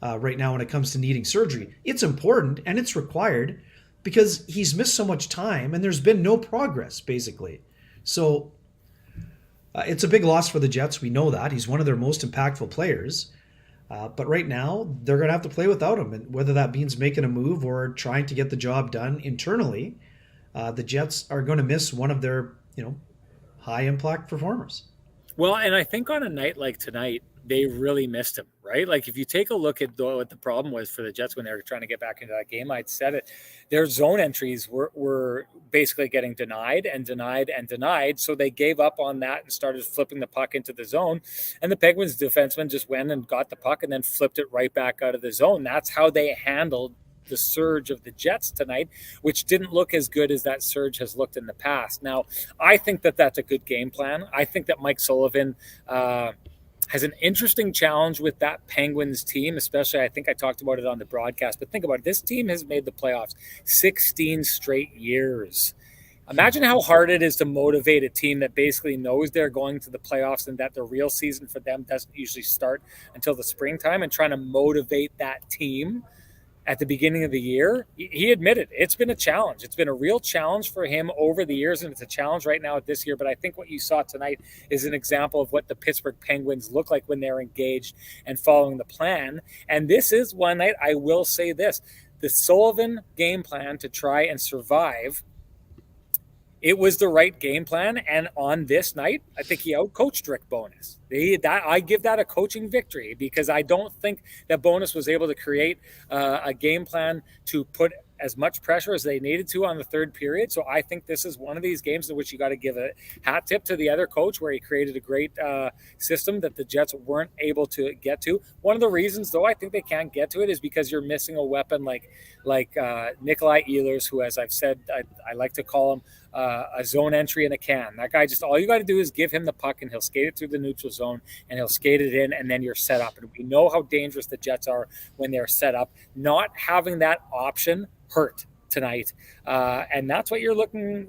right now when it comes to needing surgery. It's important and it's required because he's missed so much time and there's been no progress, basically. So it's a big loss for the Jets. We know that. He's one of their most impactful players. But right now, they're going to have to play without him. And whether that means making a move or trying to get the job done internally, the Jets are going to miss one of their, high impact performers. Well, and I think on a night like tonight, they really missed him, right? Like if you take a look at what the problem was for the Jets when they were trying to get back into that game, I'd said it. Their zone entries were basically getting denied and denied and denied. So they gave up on that and started flipping the puck into the zone. And the Penguins defenseman just went and got the puck and then flipped it right back out of the zone. That's how they handled the surge of the Jets tonight, which didn't look as good as that surge has looked in the past. Now, I think that that's a good game plan. I think that Mike Sullivan has an interesting challenge with that Penguins team, especially I think I talked about it on the broadcast, but think about it. This team has made the playoffs 16 straight years. Imagine how hard it is to motivate a team that basically knows they're going to the playoffs and that the real season for them doesn't usually start until the springtime, and trying to motivate that team at the beginning of the year. He admitted it's been a challenge. It's been a real challenge for him over the years, and it's a challenge right now at this year. But I think what you saw tonight is an example of what the Pittsburgh Penguins look like when they're engaged and following the plan. And this is one night, I will say this, the Sullivan game plan to try and survive, it was the right game plan. And on this night, I think he outcoached Rick Bowness. I give that a coaching victory, because I don't think that Bowness was able to create a game plan to put as much pressure as they needed to on the third period. So I think this is one of these games in which you got to give a hat tip to the other coach, where he created a great system that the Jets weren't able to get to. One of the reasons, though, I think they can't get to it is because you're missing a weapon like Nikolaj Ehlers, who, as I've said, I like to call him a zone entry in a can. That guy, just all you got to do is give him the puck and he'll skate it through the neutral zone and he'll skate it in, and then you're set up. And we know how dangerous the Jets are when they're set up. Not having that option hurt tonight, and that's what you're looking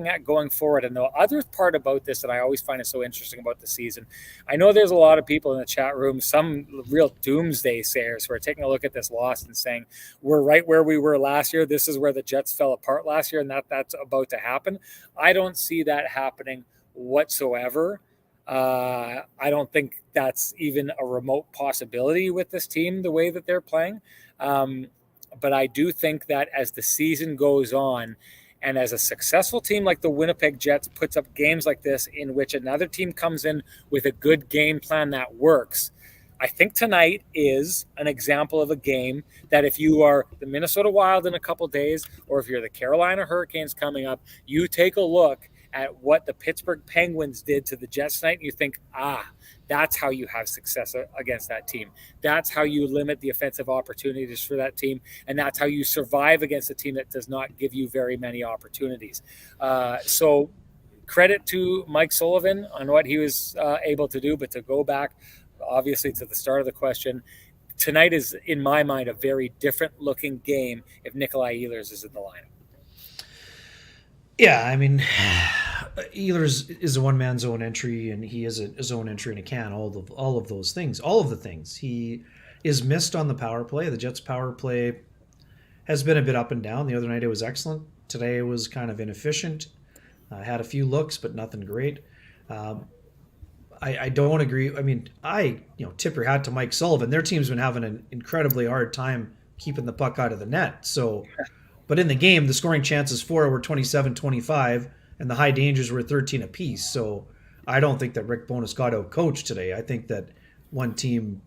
at going forward. And the other part about this that I always find is so interesting about the season, I know there's a lot of people in the chat room, some real doomsday sayers, who are taking a look at this loss and saying we're right where we were last year. This is where the Jets fell apart last year, and that's about to happen. I don't see that happening whatsoever. I don't think that's even a remote possibility with this team, the way that they're playing. But I do think that as the season goes on, and as a successful team like the Winnipeg Jets puts up games like this in which another team comes in with a good game plan that works, I think tonight is an example of a game that if you are the Minnesota Wild in a couple days, or if you're the Carolina Hurricanes coming up, you take a look at what the Pittsburgh Penguins did to the Jets tonight, and you think, that's how you have success against that team. That's how you limit the offensive opportunities for that team, and that's how you survive against a team that does not give you very many opportunities. So credit to Mike Sullivan on what he was able to do, but to go back, obviously, to the start of the question, tonight is, in my mind, a very different-looking game if Nikolaj Ehlers is in the lineup. Yeah, I mean, Ehlers is a one-man zone entry, and he is a zone entry in a can. All of those things, all of the things. He is missed on the power play. The Jets' power play has been a bit up and down. The other night it was excellent. Today it was kind of inefficient. Had a few looks, but nothing great. I don't agree. I mean, tip your hat to Mike Sullivan. Their team's been having an incredibly hard time keeping the puck out of the net. So. But in the game, the scoring chances for were 27-25, and the high dangers were 13 apiece. So I don't think that Rick Bowness got out-coached today. I think that one team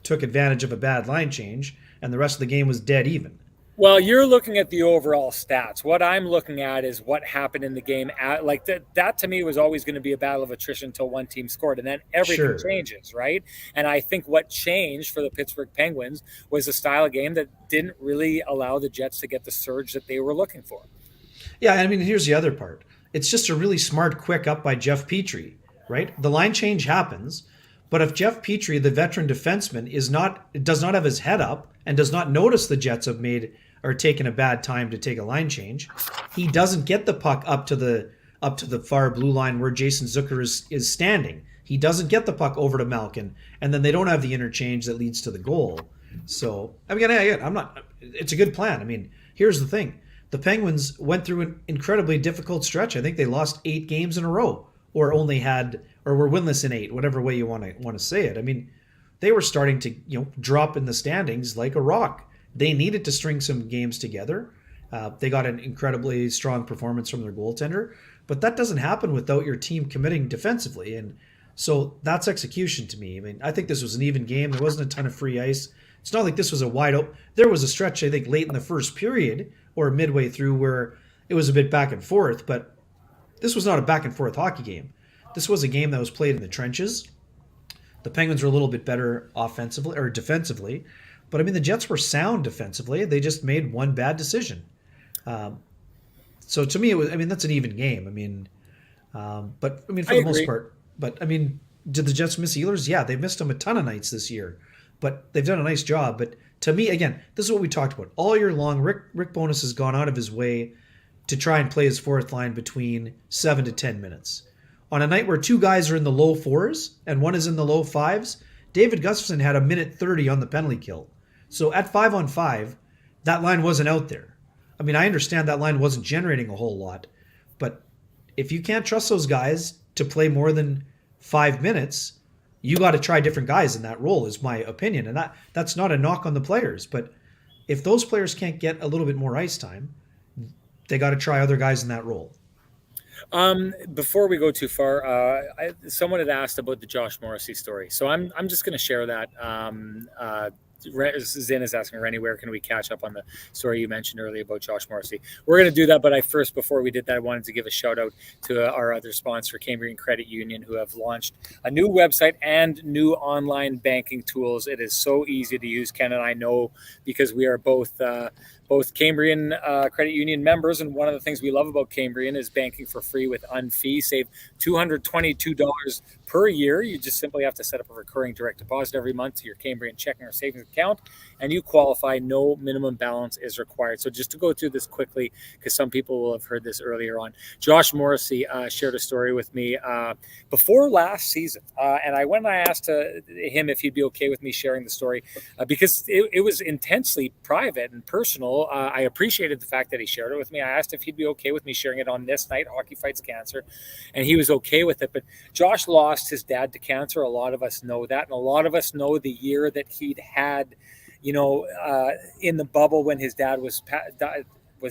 took advantage of a bad line change, and the rest of the game was dead even. Well, you're looking at the overall stats. What I'm looking at is what happened in the game. Like that to me was always going to be a battle of attrition until one team scored, and then everything changes, right? And I think what changed for the Pittsburgh Penguins was a style of game that didn't really allow the Jets to get the surge that they were looking for. Yeah, I mean, here's the other part. It's just a really smart, quick up by Jeff Petrie, right? The line change happens, but if Jeff Petrie, the veteran defenseman, does not have his head up and does not notice the Jets have made or taken a bad time to take a line change, he doesn't get the puck up to the far blue line where Jason Zucker is standing. He doesn't get the puck over to Malkin, and then they don't have the interchange that leads to the goal. So, I mean, it's a good plan. I mean, here's the thing. The Penguins went through an incredibly difficult stretch. I think they lost 8 games in a row, or were winless in 8, whatever way you want to say it. I mean, they were starting to drop in the standings like a rock. They needed to string some games together. They got an incredibly strong performance from their goaltender, but that doesn't happen without your team committing defensively. And So that's execution to me. I mean, I think this was an even game. There wasn't a ton of free ice. It's not like this was a wide open. There was a stretch, I think, late in the first period or midway through where it was a bit back and forth, but this was not a back and forth hockey game. This was a game that was played in the trenches. The Penguins were a little bit better offensively or defensively, but I mean, the Jets were sound defensively. They just made one bad decision. Um, so to me, it was. I mean, that's an even game. I mean, but I mean, for I the most agree. part. But I mean, did the Jets miss Ehlers? Yeah, they've missed him a ton of nights this year, but they've done a nice job. But to me, again, this is what we talked about all year long. Rick Bowness has gone out of his way to try and play his fourth line between 7 to 10 minutes. On a night where two guys are in the low fours and one is in the low fives, David Gustafsson had a minute 30 on the penalty kill. So at 5-on-5, that line wasn't out there. I mean, I understand that line wasn't generating a whole lot, but if you can't trust those guys to play more than 5 minutes, you got to try different guys in that role, is my opinion. And that's not a knock on the players, but if those players can't get a little bit more ice time, they got to try other guys in that role. Before we go too far, someone had asked about the Josh Morrissey story, so I'm just going to share that. Zin is asking, Renny, where can we catch up on the story you mentioned earlier about Josh Morrissey? We're going to do that, but before we did that, I wanted to give a shout out to our other sponsor, Cambrian Credit Union, who have launched a new website and new online banking tools. It is so easy to use. Ken and I know because we are both Cambrian Credit Union members, and one of the things we love about Cambrian is banking for free with Unfee. Save $222 per year. You just simply have to set up a recurring direct deposit every month to your Cambrian checking or savings account, and you qualify. No minimum balance is required. So just to go through this quickly, because some people will have heard this earlier on, Josh Morrissey shared a story with me before last season, and I went and I asked him if he'd be okay with me sharing the story because it was intensely private and personal. I appreciated the fact that he shared it with me. I asked if he'd be okay with me sharing it on this night, Hockey Fights Cancer, and he was okay with it. But Josh lost his dad to cancer. A lot of us know that, and a lot of us know the year that he'd had, in the bubble when his dad was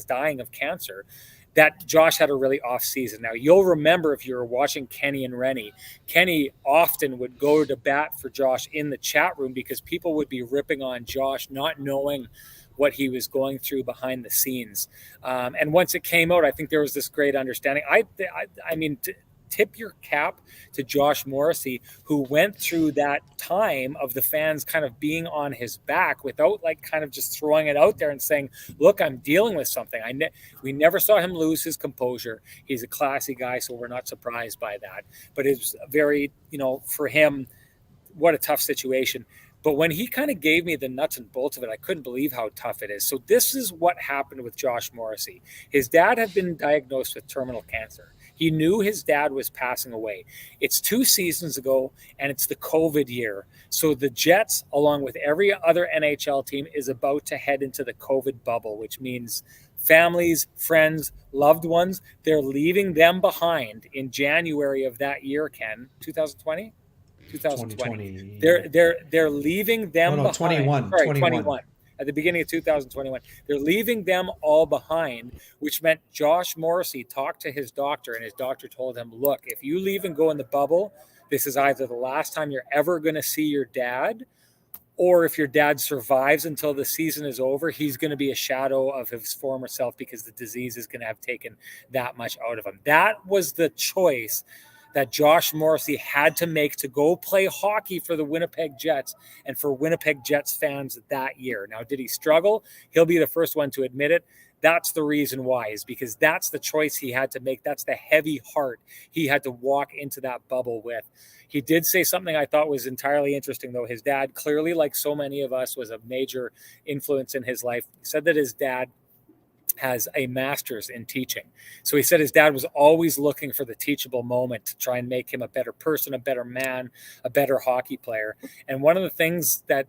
dying of cancer, that Josh had a really off season. Now, you'll remember if you were watching Kenny and Renny, Kenny often would go to bat for Josh in the chat room because people would be ripping on Josh, not knowing what he was going through behind the scenes. And once it came out, I think there was this great understanding. I mean, tip your cap to Josh Morrissey, who went through that time of the fans kind of being on his back without kind of just throwing it out there and saying, look, I'm dealing with something. We never saw him lose his composure. He's a classy guy, so we're not surprised by that. But it's very, for him, what a tough situation. But when he kind of gave me the nuts and bolts of it, I couldn't believe how tough it is. So this is what happened with Josh Morrissey. His dad had been diagnosed with terminal cancer. He knew his dad was passing away. It's 2 seasons ago, and it's the COVID year. So the Jets, along with every other NHL team, is about to head into the COVID bubble, which means families, friends, loved ones, they're leaving them behind in January of that year, Ken, 2020? 2020. 2020. They're leaving them behind. 21. Sorry, 21. At the beginning of 2021. They're leaving them all behind, which meant Josh Morrissey talked to his doctor, and his doctor told him, look, if you leave and go in the bubble, this is either the last time you're ever going to see your dad, or if your dad survives until the season is over, he's going to be a shadow of his former self because the disease is going to have taken that much out of him. That was the choice that Josh Morrissey had to make to go play hockey for the Winnipeg Jets and for Winnipeg Jets fans that year. Now, did he struggle? He'll be the first one to admit it. That's the reason why, is because that's the choice he had to make. That's the heavy heart he had to walk into that bubble with. He did say something I thought was entirely interesting, though. His dad, clearly, like so many of us, was a major influence in his life. He said that his dad has a master's in teaching. So he said his dad was always looking for the teachable moment to try and make him a better person, a better man, a better hockey player. And one of the things that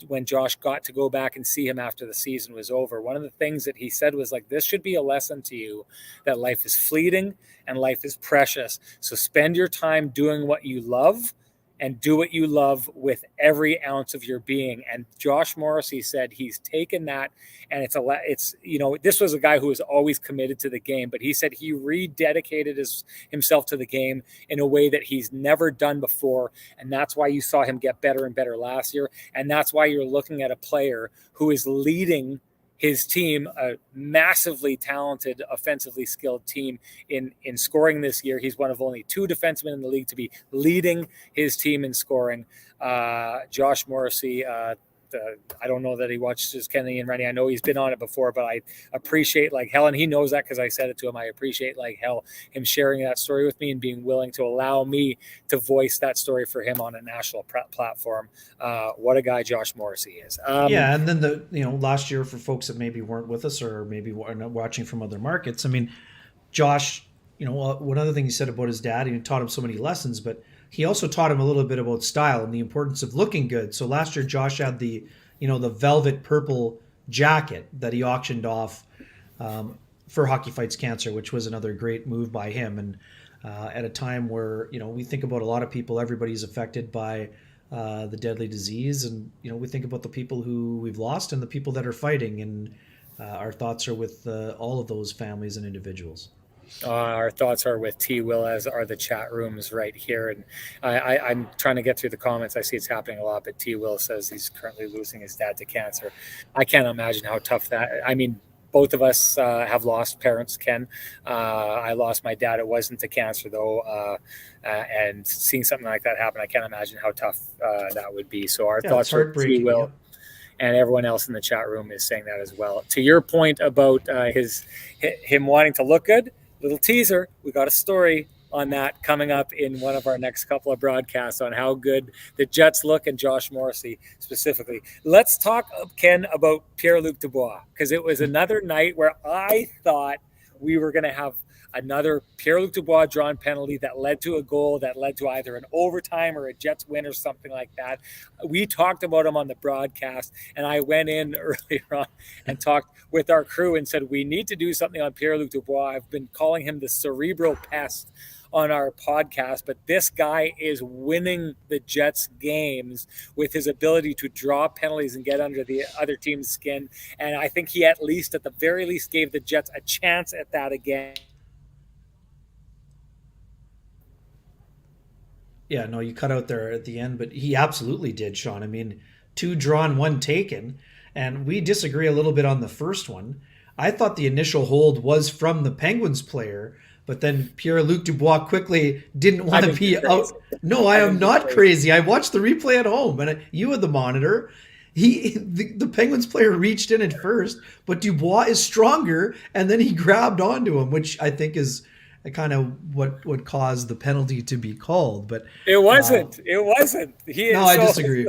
when Josh got to go back and see him after the season was over, one of the things that he said was this should be a lesson to you that life is fleeting and life is precious. So spend your time doing what you love and do what you love with every ounce of your being. And Josh Morrissey said he's taken that, and it's this was a guy who was always committed to the game, but he said he rededicated himself to the game in a way that he's never done before, and that's why you saw him get better and better last year, and that's why you're looking at a player who is leading his team, a massively talented, offensively skilled team in scoring this year. He's one of only 2 defensemen in the league to be leading his team in scoring. Josh Morrissey, I don't know that he watches Kenny and Renny. I know he's been on it before, but I appreciate like hell, and he knows that because I said it to him. I appreciate like hell him sharing that story with me and being willing to allow me to voice that story for him on a national platform. What a guy Josh Morrissey is. Yeah, and then last year, for folks that maybe weren't with us or maybe are not watching from other markets, I mean, Josh, one other thing he said about his dad, he taught him so many lessons, but he also taught him a little bit about style and the importance of looking good. So last year, Josh had the velvet purple jacket that he auctioned off for Hockey Fights Cancer, which was another great move by him. And at a time where, we think about a lot of people, everybody's affected by the deadly disease. And, we think about the people who we've lost and the people that are fighting. And our thoughts are with all of those families and individuals. Our thoughts are with T. Will, as are the chat rooms right here. And I'm trying to get through the comments. I see it's happening a lot, but T. Will says he's currently losing his dad to cancer. I can't imagine how tough that. I mean, both of us have lost parents, Ken. I lost my dad. It wasn't to cancer, though. And seeing something like that happen, I can't imagine how tough that would be. So our thoughts are with T. Will. Yeah. And everyone else in the chat room is saying that as well. To your point about him wanting to look good, little teaser, we got a story on that coming up in one of our next couple of broadcasts on how good the Jets look, and Josh Morrissey specifically. Let's talk, Ken, about Pierre-Luc Dubois, because it was another night where I thought we were going to have another Pierre-Luc Dubois drawn penalty that led to a goal, that led to either an overtime or a Jets win or something like that. We talked about him on the broadcast, and I went in earlier on and talked with our crew and said, we need to do something on Pierre-Luc Dubois. I've been calling him the cerebral pest on our podcast, but this guy is winning the Jets games with his ability to draw penalties and get under the other team's skin. And I think he at the very least gave the Jets a chance at that again. Yeah, no, you cut out there at the end, but he absolutely did, Sean. I mean, 2 drawn, 1 taken, and we disagree a little bit on the first one. I thought the initial hold was from the Penguins player, but then Pierre-Luc Dubois quickly didn't want to be out. No, I am not crazy. I watched the replay at home, and you had the monitor. The Penguins player reached in at first, but Dubois is stronger, and then he grabbed onto him, which I think is kind of what caused the penalty to be called. But it wasn't. I disagree.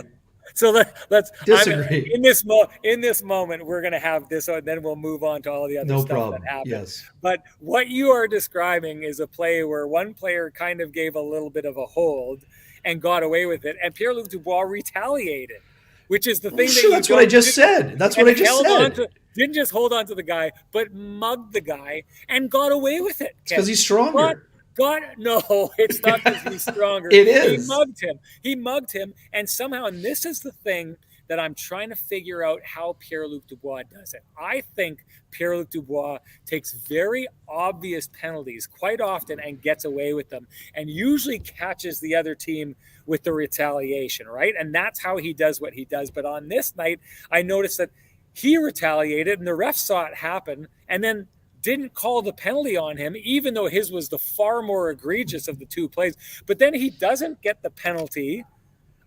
So let's disagree. In this moment, we're going to have this, and then we'll move on to all the other stuff that happened. Yes. But what you are describing is a play where one player kind of gave a little bit of a hold and got away with it, and Pierre-Luc Dubois retaliated, which is the thing. That's what I just said. That's what I just said. Didn't just hold on to the guy, but mugged the guy and got away with it. It's because he's stronger. No, it's not because he's stronger. It is. He mugged him, and somehow, and this is the thing that I'm trying to figure out how Pierre-Luc Dubois does it. I think Pierre-Luc Dubois takes very obvious penalties quite often and gets away with them, and usually catches the other team with the retaliation, right? And that's how he does what he does. But on this night, I noticed that he retaliated, and the ref saw it happen, and then didn't call the penalty on him, even though his was the far more egregious of the 2 plays. But then he doesn't get the penalty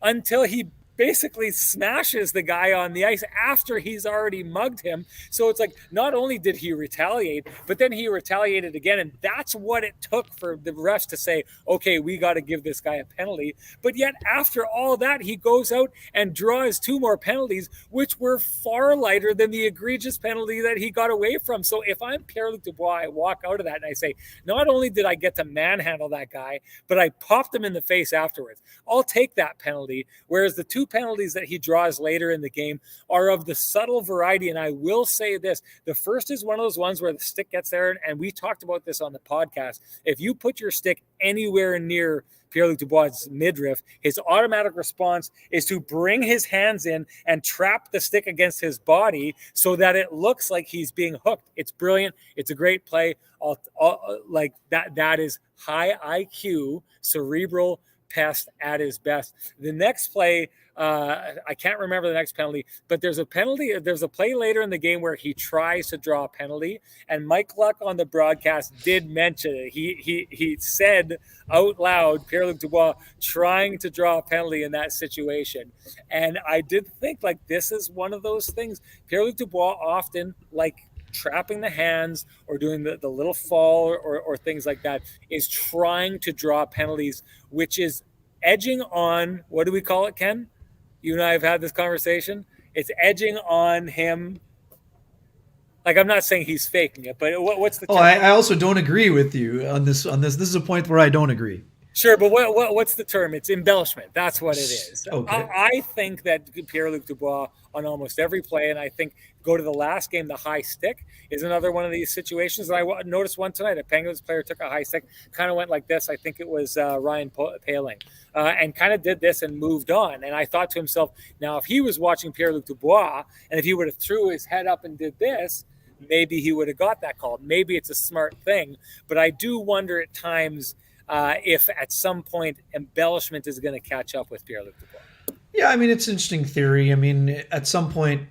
until he basically smashes the guy on the ice after he's already mugged him. So it's like, not only did he retaliate, but then he retaliated again. And that's what it took for the refs to say, okay, we got to give this guy a penalty. But yet after all that, he goes out and draws 2 more penalties, which were far lighter than the egregious penalty that he got away from. So if I'm Pierre-Luc Dubois, I walk out of that and I say, not only did I get to manhandle that guy, but I popped him in the face afterwards. I'll take that penalty. Whereas the 2 penalties that he draws later in the game are of the subtle variety. And I will say this, the first is one of those ones where the stick gets there. And we talked about this on the podcast. If you put your stick anywhere near Pierre-Luc Dubois' midriff, his automatic response is to bring his hands in and trap the stick against his body so that it looks like he's being hooked. It's brilliant. It's a great play. Like that is high IQ, cerebral pest at his best. The next play, I can't remember the next penalty, but there's a penalty. There's a play later in the game where he tries to draw a penalty, and Mike Luck on the broadcast did mention it. He said out loud, Pierre-Luc Dubois trying to draw a penalty in that situation, and I did think like this is one of those things. Pierre-Luc Dubois often like trapping the hands or doing the little fall or things like that is trying to draw penalties, which is edging on, what do we call it, Ken? You and I have had this conversation. It's edging on him. Like, I'm not saying he's faking it, but what's the term? I also don't agree with you on this. This is a point where I don't agree. Sure, but what's the term? It's embellishment. That's what it is. Okay. I think that Pierre-Luc Dubois on almost every play, and I think go to the last game, the high stick is another one of these situations. And I noticed one tonight, a Penguins player took a high stick, kind of went like this. I think it was Ryan Poehling, and kind of did this and moved on. And I thought to himself, now if he was watching Pierre-Luc Dubois, and if he would have threw his head up and did this, maybe he would have got that call. Maybe it's a smart thing. But I do wonder at times if at some point embellishment is going to catch up with Pierre-Luc Dubois. Yeah, I mean, it's an interesting theory. I mean, at some point,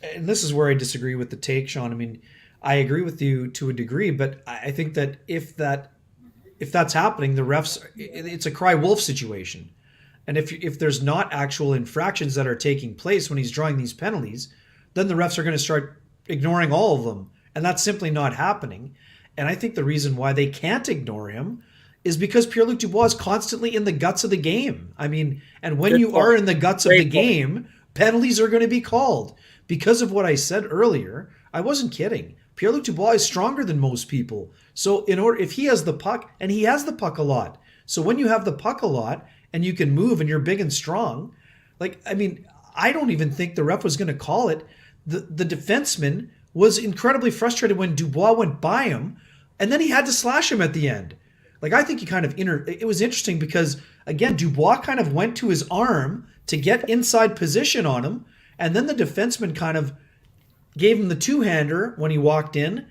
and this is where I disagree with the take, Sean. I mean, I agree with you to a degree, but I think that if that's happening, the refs, it's a cry wolf situation. And if there's not actual infractions that are taking place when he's drawing these penalties, then the refs are going to start ignoring all of them. And that's simply not happening. And I think the reason why they can't ignore him is because Pierre-Luc Dubois is constantly in the guts of the game. I mean, and when you are in the guts of the game, penalties are going to be called. Because of what I said earlier, I wasn't kidding. Pierre-Luc Dubois is stronger than most people. So if he has the puck, and he has the puck a lot. So when you have the puck a lot and you can move and you're big and strong, like, I mean, I don't even think the ref was going to call it. The defenseman was incredibly frustrated when Dubois went by him, and then he had to slash him at the end. Like, I think he kind of it was interesting because, again, Dubois kind of went to his arm to get inside position on him, and then the defenseman kind of gave him the two-hander when he walked in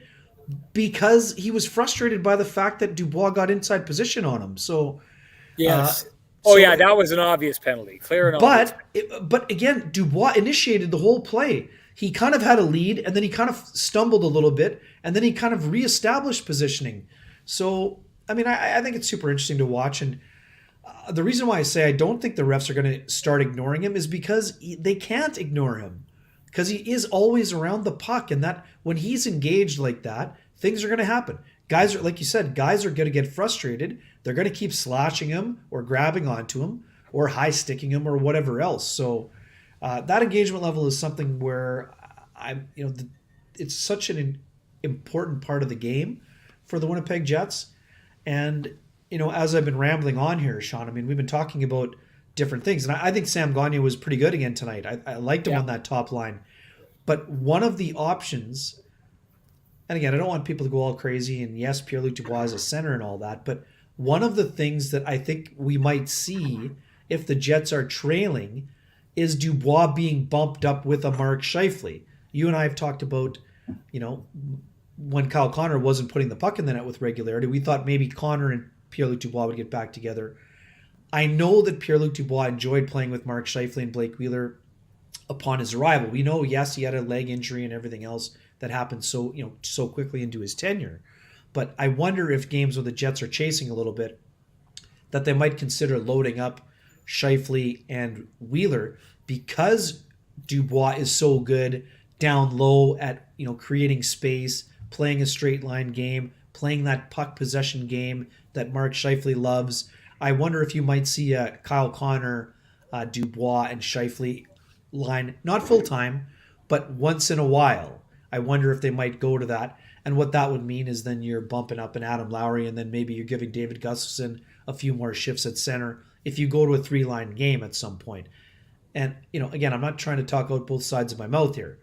because he was frustrated by the fact that Dubois got inside position on him. So, yes. That was an obvious penalty. Clear and obvious. But again, Dubois initiated the whole play. He kind of had a lead, and then he kind of stumbled a little bit, and then he kind of reestablished positioning. So, I mean, I think it's super interesting to watch. And the reason why I say I don't think the refs are going to start ignoring him is because they can't ignore him. Because he is always around the puck, and that when he's engaged like that, things are going to happen. Guys are, like you said, guys are going to get frustrated. They're going to keep slashing him or grabbing onto him or high sticking him or whatever else. So that engagement level is something where it's such an important part of the game for the Winnipeg Jets. And, as I've been rambling on here, Sean, I mean, we've been talking about different things. And I think Sam Gagner was pretty good again tonight. I liked him on that top line. But one of the options, and again, I don't want people to go all crazy, and yes, Pierre-Luc Dubois is a center and all that, but one of the things that I think we might see if the Jets are trailing is Dubois being bumped up with a Mark Scheifele. You and I have talked about, when Kyle Connor wasn't putting the puck in the net with regularity, we thought maybe Connor and Pierre-Luc Dubois would get back together. I know that Pierre-Luc Dubois enjoyed playing with Mark Scheifele and Blake Wheeler upon his arrival. We know, yes, he had a leg injury and everything else that happened so quickly into his tenure. But I wonder if games where the Jets are chasing a little bit, that they might consider loading up Scheifele and Wheeler because Dubois is so good down low at creating space, playing a straight line game, playing that puck possession game that Mark Scheifele loves. I wonder if you might see a Kyle Connor, Dubois, and Scheifele line, not full time, but once in a while. I wonder if they might go to that. And what that would mean is then you're bumping up an Adam Lowry, and then maybe you're giving David Gustafsson a few more shifts at center if you go to a three-line game at some point. And, again, I'm not trying to talk out both sides of my mouth here.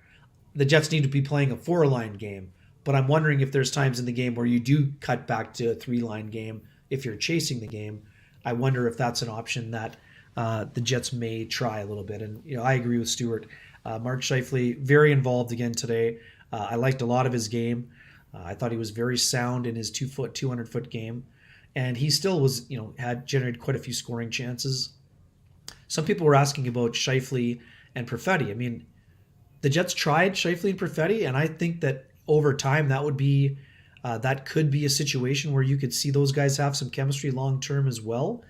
The Jets need to be playing a four-line game, but I'm wondering if there's times in the game where you do cut back to a three-line game if you're chasing the game. I wonder if that's an option that the Jets may try a little bit. And I agree with Stuart. Mark Scheifele very involved again today. I liked a lot of his game. I thought he was very sound in his 2-foot, 200-foot game, and he still was had generated quite a few scoring chances. Some people were asking about Scheifele and Perfetti. I mean, the Jets tried Scheifele and Perfetti, and I think that over time that could be a situation where you could see those guys have some chemistry long term as well.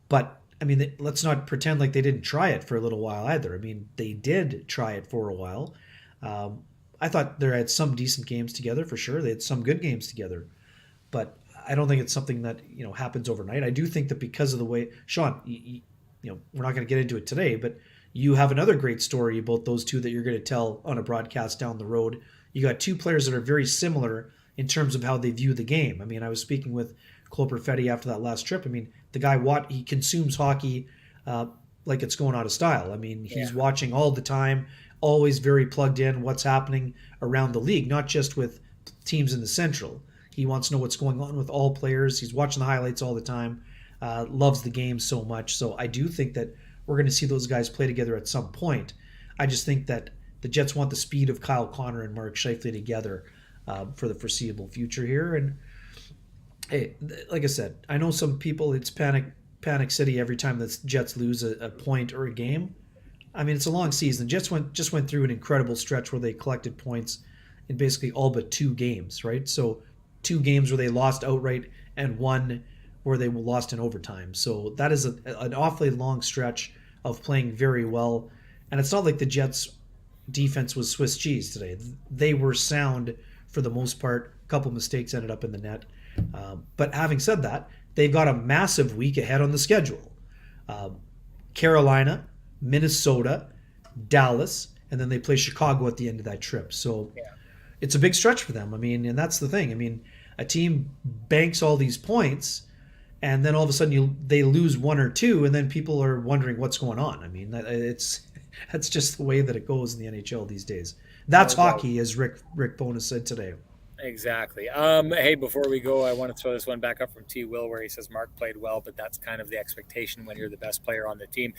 But I mean, let's not pretend like they didn't try it for a little while either. I mean, they did try it for a while. I thought they had some decent games together for sure. They had some good games together, but I don't think it's something that happens overnight. I do think that because of the way Sean, we're not going to get into it today, but you have another great story about those two that you're going to tell on a broadcast down the road. You got two players that are very similar in terms of how they view the game. I mean, I was speaking with Cole Perfetti after that last trip. I mean, the guy he consumes hockey like it's going out of style. I mean, he's watching all the time, always very plugged in what's happening around the league, not just with teams in the Central. He wants to know what's going on with all players. He's watching the highlights all the time, loves the game so much. So I do think that we're going to see those guys play together at some point. I just think that the Jets want the speed of Kyle Connor and Mark Scheifele together for the foreseeable future here. And hey, like I said, I know some people, it's panic city every time the Jets lose a point or a game. I mean, it's a long season. Jets just went through an incredible stretch where they collected points in basically all but 2 games, right? So 2 games where they lost outright and 1 where they lost in overtime. So that is an awfully long stretch of playing very well. And it's not like the Jets defense was Swiss cheese today. They were sound for the most part. A couple mistakes ended up in the net. But having said that, they've got a massive week ahead on the schedule. Carolina, Minnesota, Dallas, and then they play Chicago at the end of that trip. So it's a big stretch for them. I mean, and that's the thing. I mean, a team banks all these points, and then all of a sudden they lose 1 or 2, and then people are wondering what's going on. I mean, that's just the way that it goes in the NHL these days. That's hockey, as Rick Bowness said today. Exactly. Hey, before we go, I want to throw this one back up from T. Will, where he says Mark played well, but that's kind of the expectation when you're the best player on the team.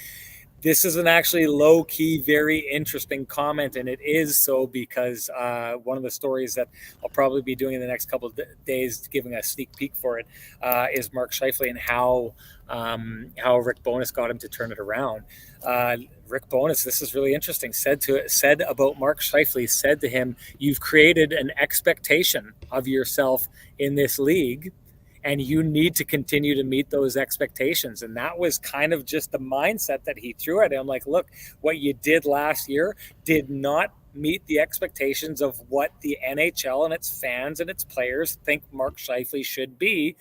This is an actually low-key, very interesting comment, and it is so because one of the stories that I'll probably be doing in the next couple of days, giving a sneak peek for it, is Mark Scheifele and how Rick Bowness got him to turn it around. Rick Bowness, this is really interesting, said about Mark Scheifele, said to him, "You've created an expectation of yourself in this league, and you need to continue to meet those expectations." And that was kind of just the mindset that he threw at him. Like, look, what you did last year did not meet the expectations of what the NHL and its fans and its players think Mark Scheifele should be.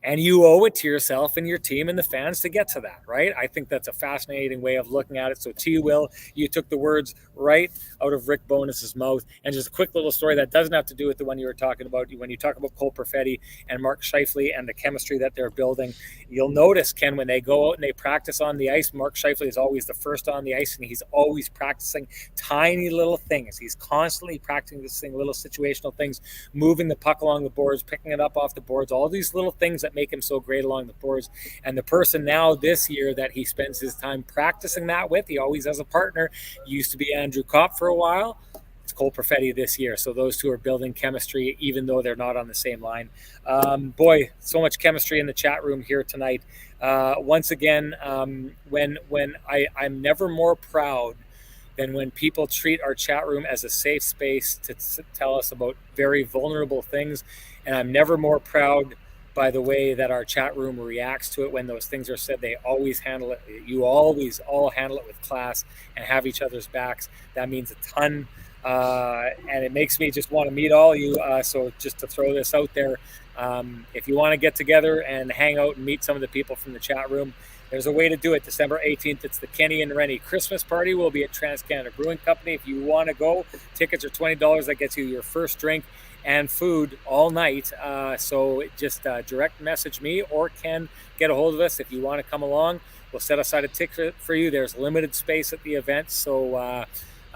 And you owe it to yourself and your team and the fans to get to that, right? I think that's a fascinating way of looking at it. So, T. Will, you took the words right out of Rick Bowness's mouth. And just a quick little story that doesn't have to do with the one you were talking about. When you talk about Cole Perfetti and Mark Scheifele and the chemistry that they're building, you'll notice, Ken, when they go out and they practice on the ice, Mark Scheifele is always the first on the ice, and he's always practicing tiny little things. He's constantly practicing little situational things, moving the puck along the boards, picking it up off the boards, all these little things that make him so great along the boards. And the person now this year that he spends his time practicing that with, he always has a partner, used to be Andrew Kopp for a while. It's Cole Perfetti this year. So those two are building chemistry, even though they're not on the same line. Boy, so much chemistry in the chat room here tonight. Once again, when I'm never more proud than when people treat our chat room as a safe space to tell us about very vulnerable things. And I'm never more proud by the way that our chat room reacts to it when those things are said. They always handle it. You always all handle it with class and have each other's backs. That means a ton. And it makes me just want to meet all you. So just to throw this out there, if you want to get together and hang out and meet some of the people from the chat room, there's a way to do it. December 18th, it's the Kenny and Renny Christmas party. We'll be at Trans-Canada Brewing Company. If you want to go, tickets are $20. That gets you your first drink and food all night. So just direct message me or Ken, get a hold of us if you want to come along. We'll set aside a ticket for you. There's limited space at the event. So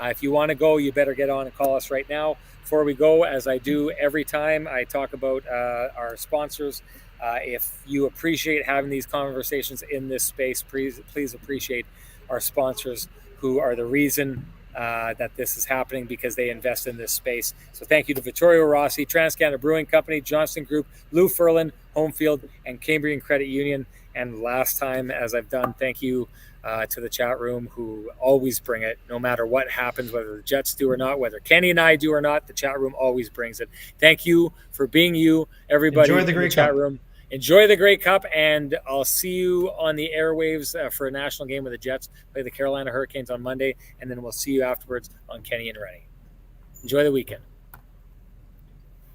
If you want to go, you better get on and call us right now. Before we go, as I do every time, I talk about our sponsors. If you appreciate having these conversations in this space, please appreciate our sponsors who are the reason that this is happening, because they invest in this space. So thank you to Vittorio Rossi, TransCanada Brewing Company, Johnston Group, Lou Ferlin, Homefield, and Cambrian Credit Union. And last time, as I've done, thank you to the chat room, who always bring it, no matter what happens, whether the Jets do or not, whether Kenny and I do or not, the chat room always brings it. Thank you for being you, everybody. Enjoy the in Grey the chat Cup. room. Enjoy the Grey Cup, and I'll see you on the airwaves for a national game with the Jets. Play the Carolina Hurricanes on Monday, and then we'll see you afterwards on Kenny and Renny. Enjoy the weekend.